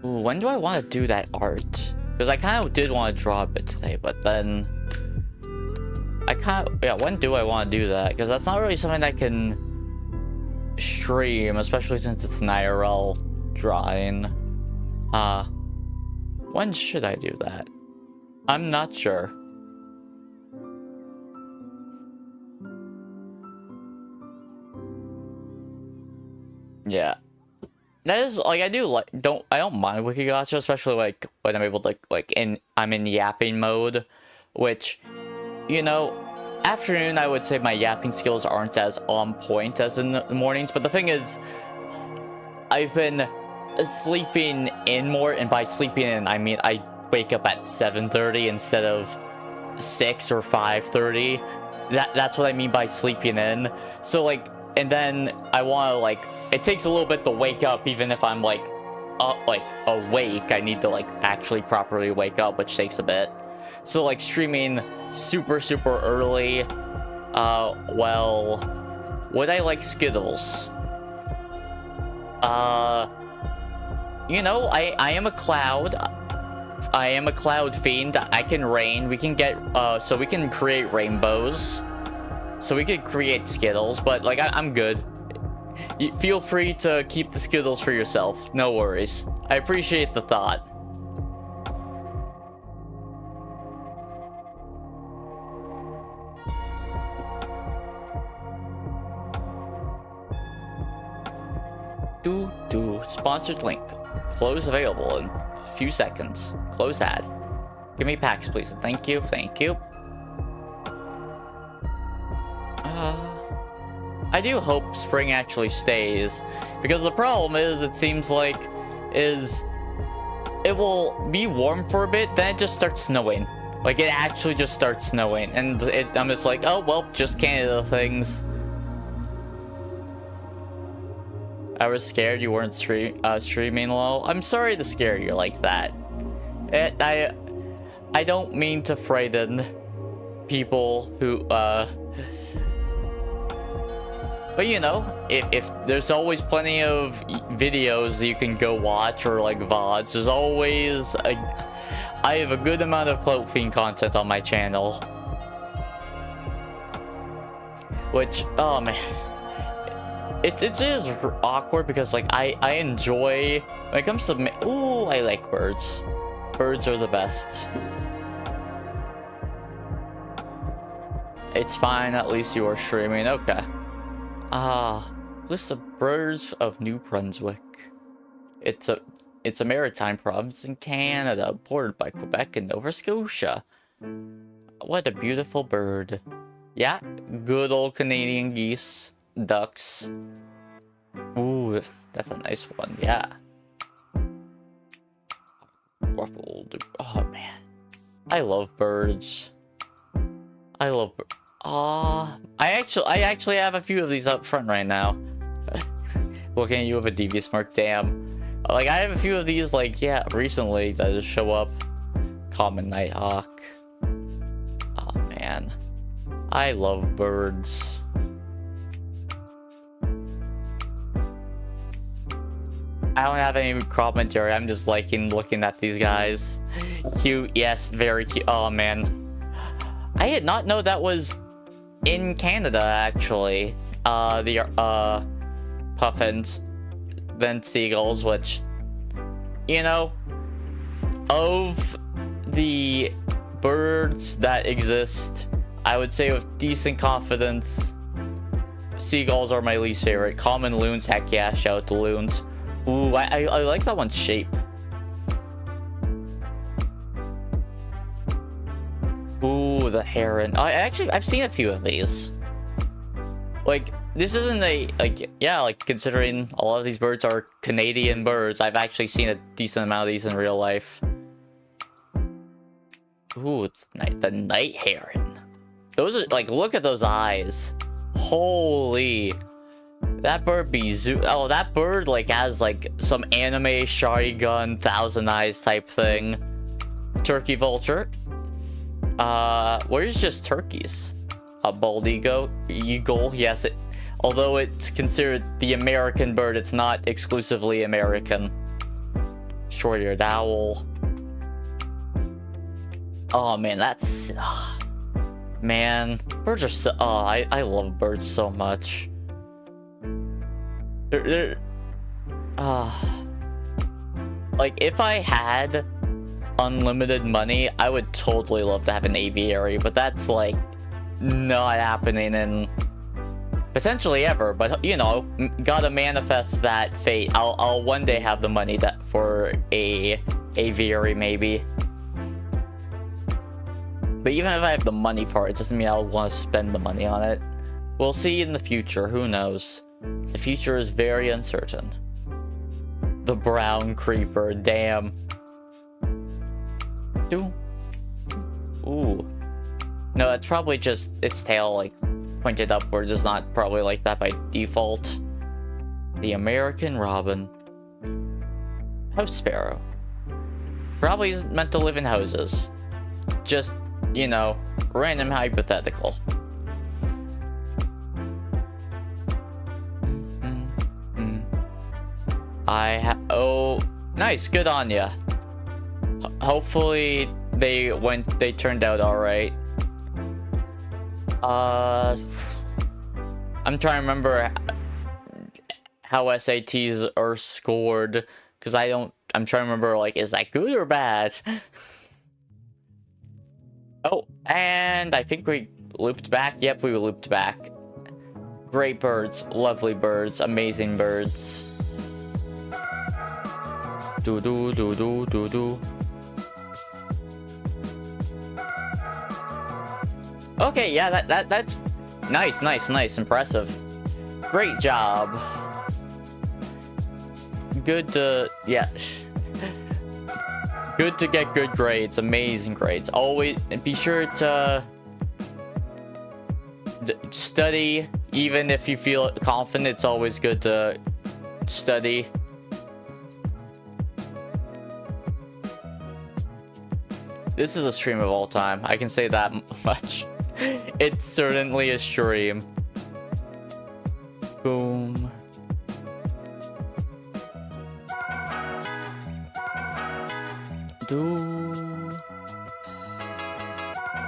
Ooh, when do I want to do that art? Because I kind of did want to draw a bit today, but then when do I want to do that? Because that's not really something I can stream, especially since it's an IRL drawing. When should I do that? I'm not sure. Yeah. That is like I don't mind WIKIGACHA, especially like when I'm able to I'm in yapping mode, which, you know, afternoon I would say my yapping skills aren't as on point as in the mornings, but the thing is, I've been sleeping in more, and by sleeping in I mean I wake up at 7:30 instead of 6 or 5:30, That's what I mean by sleeping in. So like, and then I want to like, it takes a little bit to wake up, even if I'm like awake. I need to like actually properly wake up, which takes a bit. So like streaming super early. Well, would I like Skittles? You know, I am a cloud. I am a cloud fiend. I can rain. We can get, so we can create rainbows. So we could create Skittles, but like, I'm good. Feel free to keep the Skittles for yourself. No worries. I appreciate the thought. Sponsored link. Close available in a few seconds. Close ad. Give me packs, please. Thank you. Thank you. I do hope spring actually stays, because the problem is, it seems like, it will be warm for a bit, then it just starts snowing. Like, it actually just starts snowing, and I'm just like, oh, well, just Canada things. I was scared you weren't streaming low. I'm sorry to scare you like that. I don't mean to frighten people who, but you know, if there's always plenty of videos that you can go watch, or like VODs, there's always I have a good amount of Clout Fiend content on my channel. Which, oh man. It is awkward because like I enjoy, when it comes to, ooh, I like birds. Birds are the best. It's fine, at least you are streaming. Okay. List of birds of New Brunswick. It's a maritime province in Canada, bordered by Quebec and Nova Scotia. What a beautiful bird. Yeah, good old Canadian geese. Ducks. Ooh, that's a nice one. Yeah. Ruffled. Oh man, I love birds. I love. I actually have a few of these up front right now. Looking at you with a devious smirk. Damn. Like, I have a few of these, like, yeah, recently that just show up. Common nighthawk. Oh man, I love birds. I don't have any commentary. I'm just looking at these guys. Cute, yes, very cute. Oh man, I did not know that was in Canada actually. The puffins, then seagulls, which, you know, of the birds that exist, I would say with decent confidence, seagulls are my least favorite. Common loons, heck yeah, shout out to loons. Ooh, I like that one's shape. Ooh, the heron. I've seen a few of these. Like, this isn't a, like, yeah, like, considering a lot of these birds are Canadian birds, I've actually seen a decent amount of these in real life. Ooh, it's the night heron. Those are, like, look at those eyes. Holy. That bird be oh, that bird like has like some anime Sharingan Thousand Eyes type thing. Turkey vulture. Where's just turkeys? A bald eagle, yes. Although it's considered the American bird, it's not exclusively American. Short-eared owl. Oh man, that's man. Birds are so. Oh, I love birds so much. Like, if I had unlimited money, I would totally love to have an aviary, but that's like not happening in potentially ever. But you know, gotta manifest that fate. I'll one day have the money that for a aviary maybe. But even if I have the money for it, doesn't mean I'll want to spend the money on it. We'll see in the future. Who knows? The future is very uncertain. The brown creeper, damn. Ooh. No, it's probably just its tail, like, pointed upwards. It's not probably like that by default. The American robin. House sparrow. Probably isn't meant to live in houses. Just, you know, random hypothetical. Oh, nice, good on ya. Hopefully they turned out alright. I'm trying to remember how SATs are scored, because I'm trying to remember, like, is that good or bad? Oh, and I think we looped back. Yep, we looped back. Great birds, lovely birds, amazing birds. Do do do do do do. Okay, yeah, that's nice, impressive. Great job. Good to, yeah. Good to get good grades, amazing grades. Always be sure to study, even if you feel confident. It's always good to study. This is a stream of all time. I can say that much. It's certainly a stream. Boom.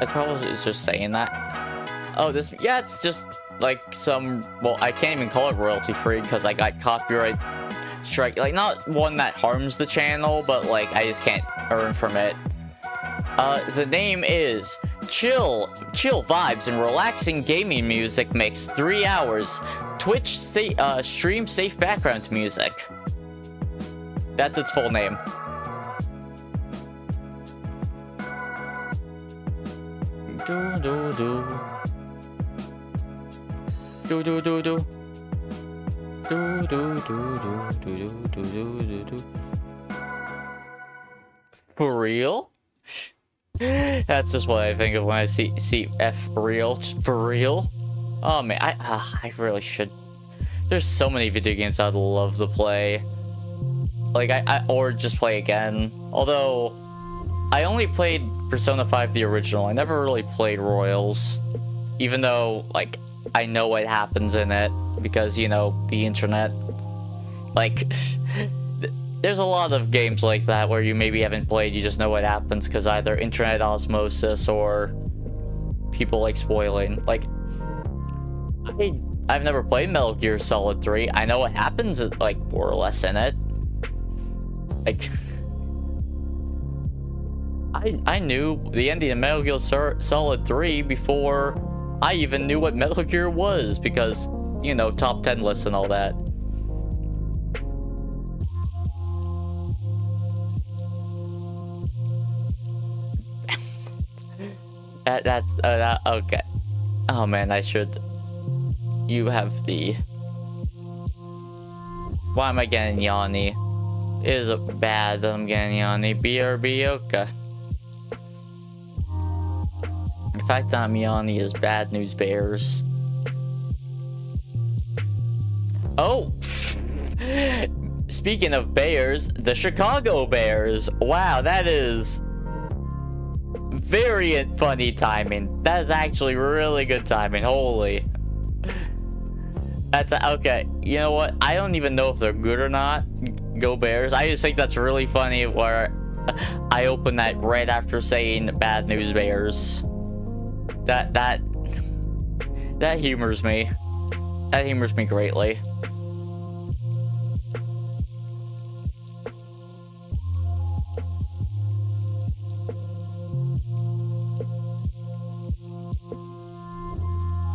I probably was just saying that. Oh, this, yeah, it's just like some, well, I can't even call it royalty free because I got copyright strike. Like, not one that harms the channel, but like I just can't earn from it. The name is Chill Vibes and Relaxing Gaming Music Mix 3 hours. Twitch stream safe background music. That's its full name. Do do do. Do do do do. Do do do do do do do do. For real? That's just what I think of when I see F real. For real? Oh man, I really should. There's so many video games I'd love to play. Like or just play again. Although I only played Persona 5 the original. I never really played Royals, even though like I know what happens in it because, you know, the internet. Like there's a lot of games like that where you maybe haven't played, you just know what happens because either internet osmosis or people like spoiling. Like, I've never played Metal Gear Solid 3. I know what happens, like, more or less in it. Like, I knew the ending of Metal Gear Solid 3 before I even knew what Metal Gear was because, you know, top 10 lists and all that. Okay. Oh man, I should. You have the. Why am I getting Yanni? It is bad that I'm getting Yanni. BRB, okay. The fact that I'm Yanni is bad news bears. Oh! Speaking of bears, the Chicago Bears. Wow, that is very funny timing. That is actually really good timing. Holy. That's okay. You know what? I don't even know if they're good or not. Go Bears. I just think that's really funny where I open that right after saying bad news bears. That humors me. That humors me greatly.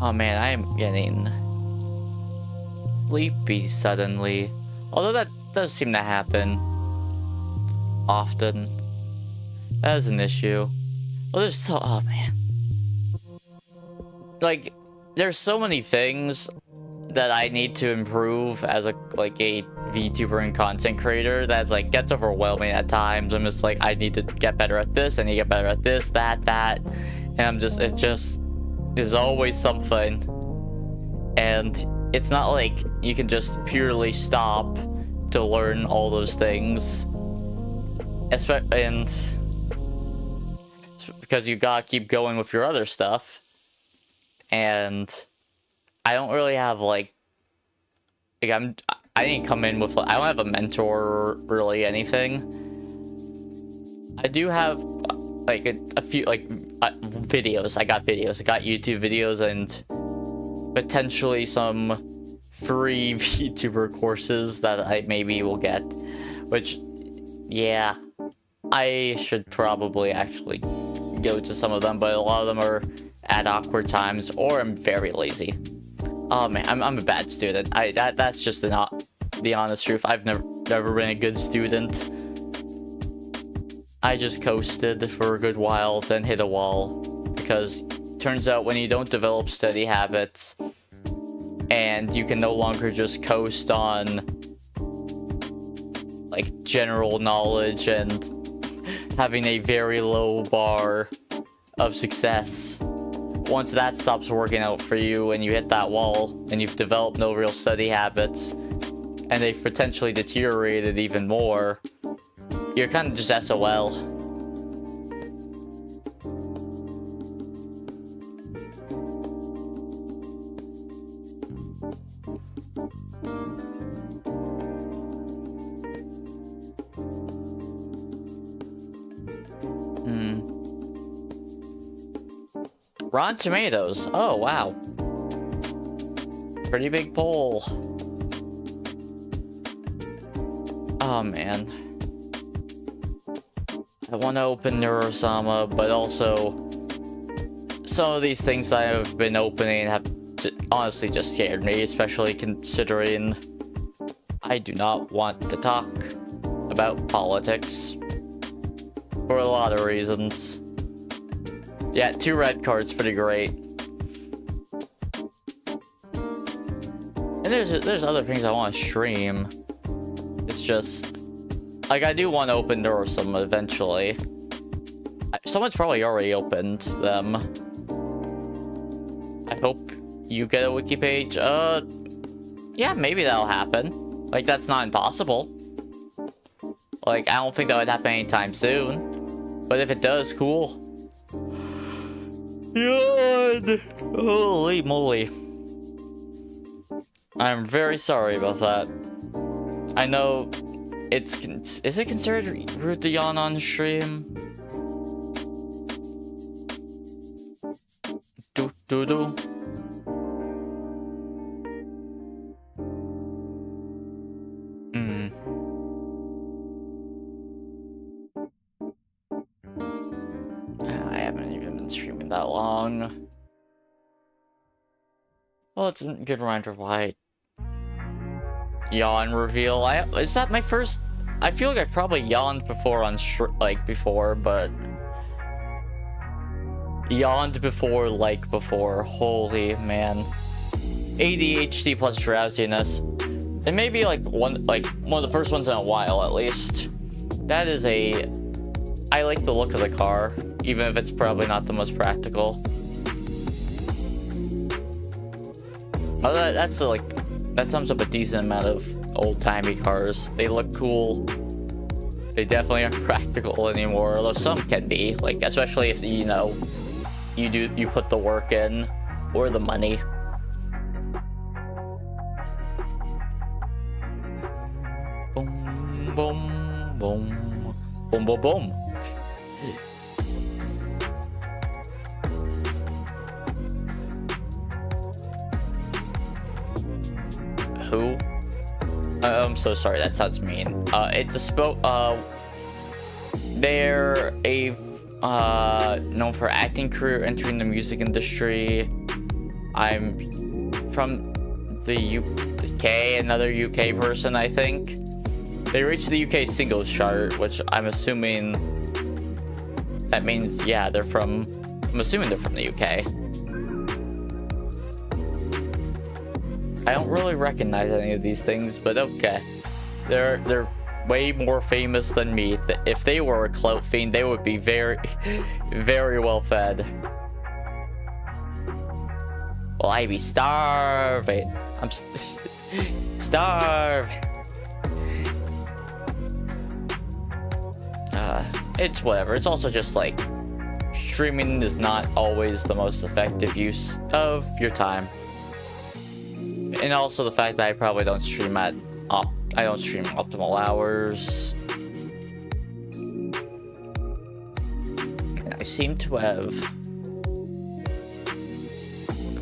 Oh man, I am getting sleepy suddenly. Although that does seem to happen often. That is an issue. Well, there's so, oh man. Like, there's so many things that I need to improve as a VTuber and content creator that's like gets overwhelming at times. I'm just like, I need to get better at this, I need to get better at this, that. And it just is always something. And it's not like you can just purely stop to learn all those things. And because you gotta keep going with your other stuff. And I don't really have I didn't come in with, I don't have a mentor or really anything. I do have a few videos. I got videos. I got YouTube videos and potentially some free Vtuber courses that I maybe will get. Which, yeah, I should probably actually go to some of them, but a lot of them are at awkward times, or I'm very lazy. Oh man, I'm a bad student. That's just the honest truth. I've never been a good student. I just coasted for a good while, then hit a wall, because turns out when you don't develop steady habits, and you can no longer just coast on general knowledge and having a very low bar of success. Once that stops working out for you and you hit that wall and you've developed no real study habits and they've potentially deteriorated even more, you're kind of just SOL. Rotten Tomatoes. Oh, wow. Pretty big poll. Oh, man. I want to open Neuro, but also some of these things I have been opening have honestly just scared me, especially considering I do not want to talk about politics for a lot of reasons. Yeah, 2 red cards, pretty great. And there's other things I want to stream. It's just I do want to open Neuro eventually. Someone's probably already opened them. I hope you get a wiki page. Yeah, maybe that'll happen. That's not impossible. I don't think that would happen anytime soon. But if it does, cool. God! Holy moly. I'm very sorry about that. I know is it considered rude to yawn on stream? Do. I haven't even been streaming that long. Well, it's a good reminder why yawn reveal. Is that my first? I feel like I probably yawned before on before, but yawned before before. Holy man. ADHD plus drowsiness. It may be one of the first ones in a while at least. That is I like the look of the car, even if it's probably not the most practical. Oh, that sums up a decent amount of old-timey cars. They look cool. They definitely aren't practical anymore, although some can be, especially if you put the work in or the money. Boom, boom, boom, boom, boom, boom. Who? I'm so sorry, that sounds mean. It's they're known for acting career, entering the music industry. I'm from the UK, another UK person, I think. They reached the UK singles chart, which I'm assuming that means, yeah, I'm assuming they're from the UK. I don't really recognize any of these things, but okay. They're way more famous than me. If they were a clout fiend, they would be very, very well fed. Well, I be starving. I'm starving. It's whatever. It's also just like streaming is not always the most effective use of your time. And also the fact that I probably don't stream at I don't stream optimal hours. And I seem to have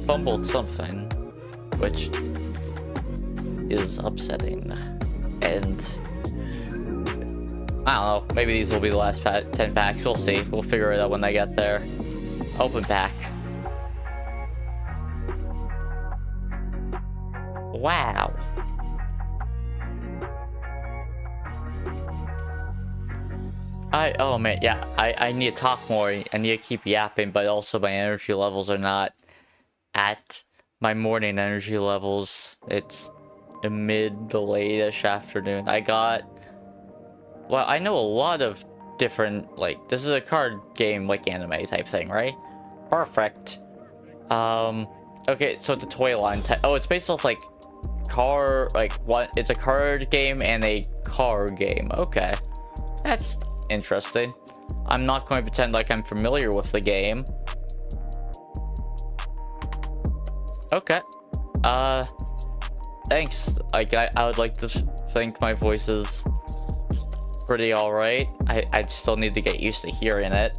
fumbled something, which is upsetting. And I don't know, maybe these will be the last 10 packs. We'll see. We'll figure it out when I get there. Open pack. Wow. Oh man, yeah, I need to talk more. I need to keep yapping, but also my energy levels are not at my morning energy levels. It's mid to late-ish afternoon. Well, I know a lot of different, like, this is a card game, like, anime type thing, right? Perfect. Okay, so it's a toy line type. Oh, it's based off, like, it's a card game and a car game. Okay. That's interesting. I'm not going to pretend like I'm familiar with the game. Okay. Thanks. Like, I would like to think my voice is pretty alright. I still need to get used to hearing it.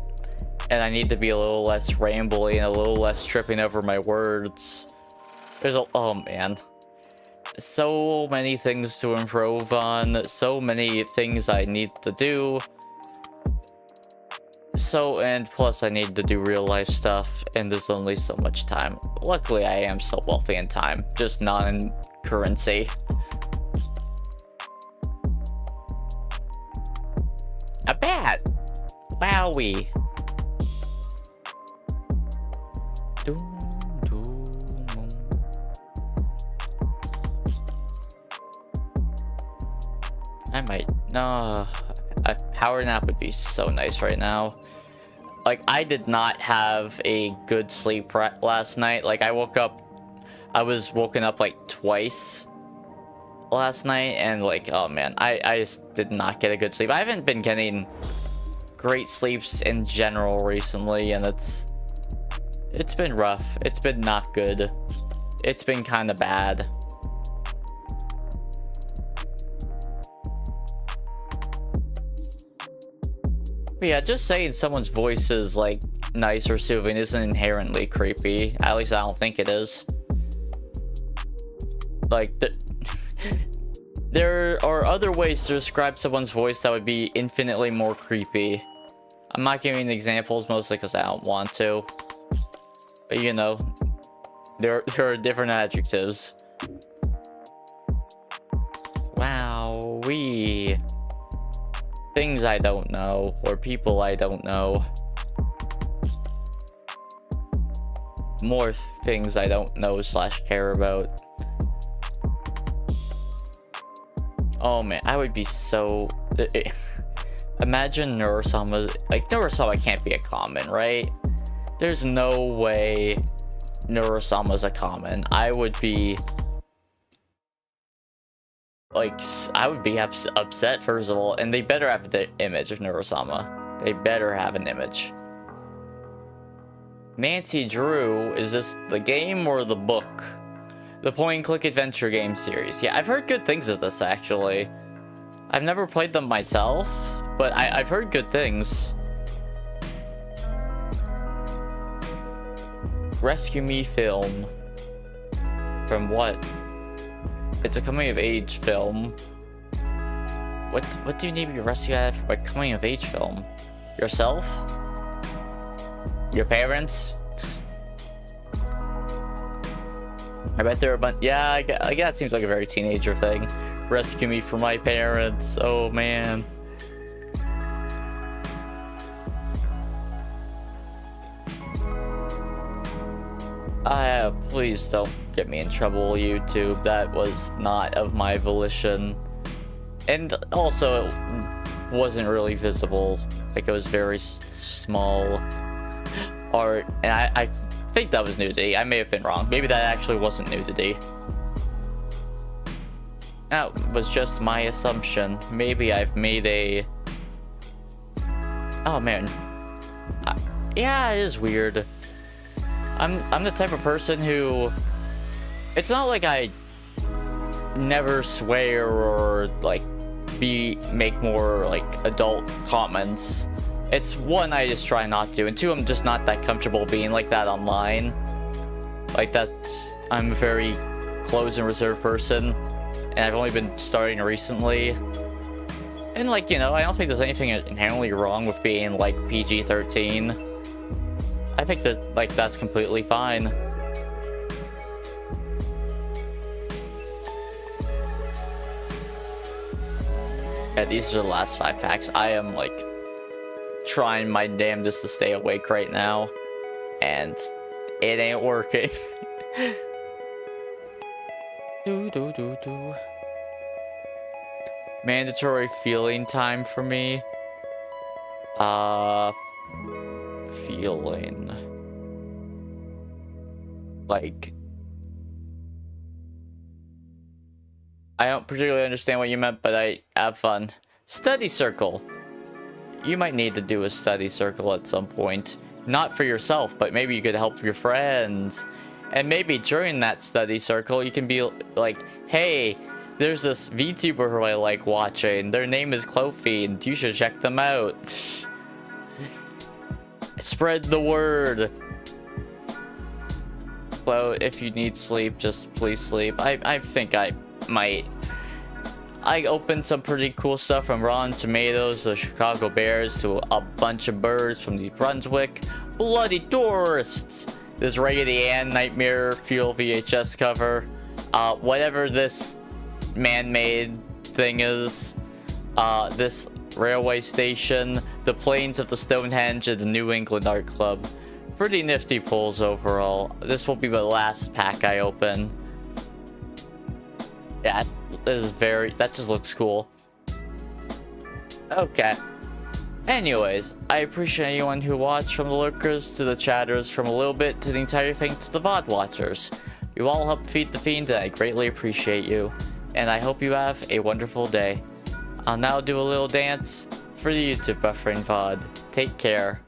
And I need to be a little less rambly and a little less tripping over my words. Oh man. So many things to improve on. So many things I need to do. And plus I need to do real life stuff, and there's only so much time. Luckily I am still wealthy in time, just not in currency. A bat! Wowie! I might... No... A power nap would be so nice right now. Like, I did not have a good sleep last night. Like, I was woken up like twice last night, and like, oh man, I just did not get a good sleep. I haven't been getting great sleeps in general recently, and it's been rough. It's been not good. It's been kind of bad. But yeah, just saying someone's voice is like nice or soothing isn't inherently creepy. At least I don't think it is. Like, there are other ways to describe someone's voice that would be infinitely more creepy. I'm not giving examples mostly because I don't want to. But you know, there are different adjectives. Wow-wee. Things I don't know, or people I don't know. More things I don't know / care about. Oh man, I would be so... Imagine Neurosama... Like, Neurosama can't be a common, right? There's no way Neurosama's a common. I would be... Like, I would be upset, first of all, and they better have the image of Neurosama. They better have an image. Nancy Drew, is this the game or the book? The point-and-click adventure game series. Yeah, I've heard good things of this, actually. I've never played them myself, but I've heard good things. Rescue Me film. From what? It's a coming-of-age film. What do you need to be rescued at for a coming-of-age film? Yourself? Your parents? I bet there are a bunch... Yeah, I guess that seems like a very teenager thing. Rescue me from my parents. Oh, man. Please don't get me in trouble, YouTube. That was not of my volition. And also, it wasn't really visible. Like, it was very small art. And I think that was nudity. I may have been wrong. Maybe that actually wasn't nudity. That was just my assumption. Maybe I've made a... Oh man. Yeah, it is weird. I'm the type of person who... It's not like I never swear or like make more like adult comments. It's one, I just try not to, and two, I'm just not that comfortable being like that online. Like I'm a very closed and reserved person, and I've only been starting recently. And like, you know, I don't think there's anything inherently wrong with being like PG-13. I think that like that's completely fine. Yeah, these are the last 5 packs. I am like trying my damnedest to stay awake right now, and it ain't working. Mandatory feeling time for me. Feeling like I don't particularly understand what you meant, but I have fun. Study circle. You might need to do a study circle at some point. Not for yourself, but maybe you could help your friends. And maybe during that study circle, you can be like, hey, there's this Vtuber who I like watching. Their name is Clofiend. You should check them out. Spread the word. So if you need sleep, just please sleep. I think I might. I opened some pretty cool stuff from Rotten Tomatoes, the Chicago Bears, to a bunch of birds from New Brunswick. Bloody Tourists! This Raggedy Ann Nightmare Fuel VHS cover. Whatever this man-made thing is. This railway station. The Plains of the Stonehenge and the New England Art Club. Pretty nifty pulls overall. This will be the last pack I open. Yeah, that just looks cool. Okay. Anyways, I appreciate anyone who watched, from the lurkers to the chatters, from a little bit to the entire thing to the VOD watchers. You all help feed the fiend, and I greatly appreciate you. And I hope you have a wonderful day. I'll now do a little dance for the YouTube buffering VOD. Take care.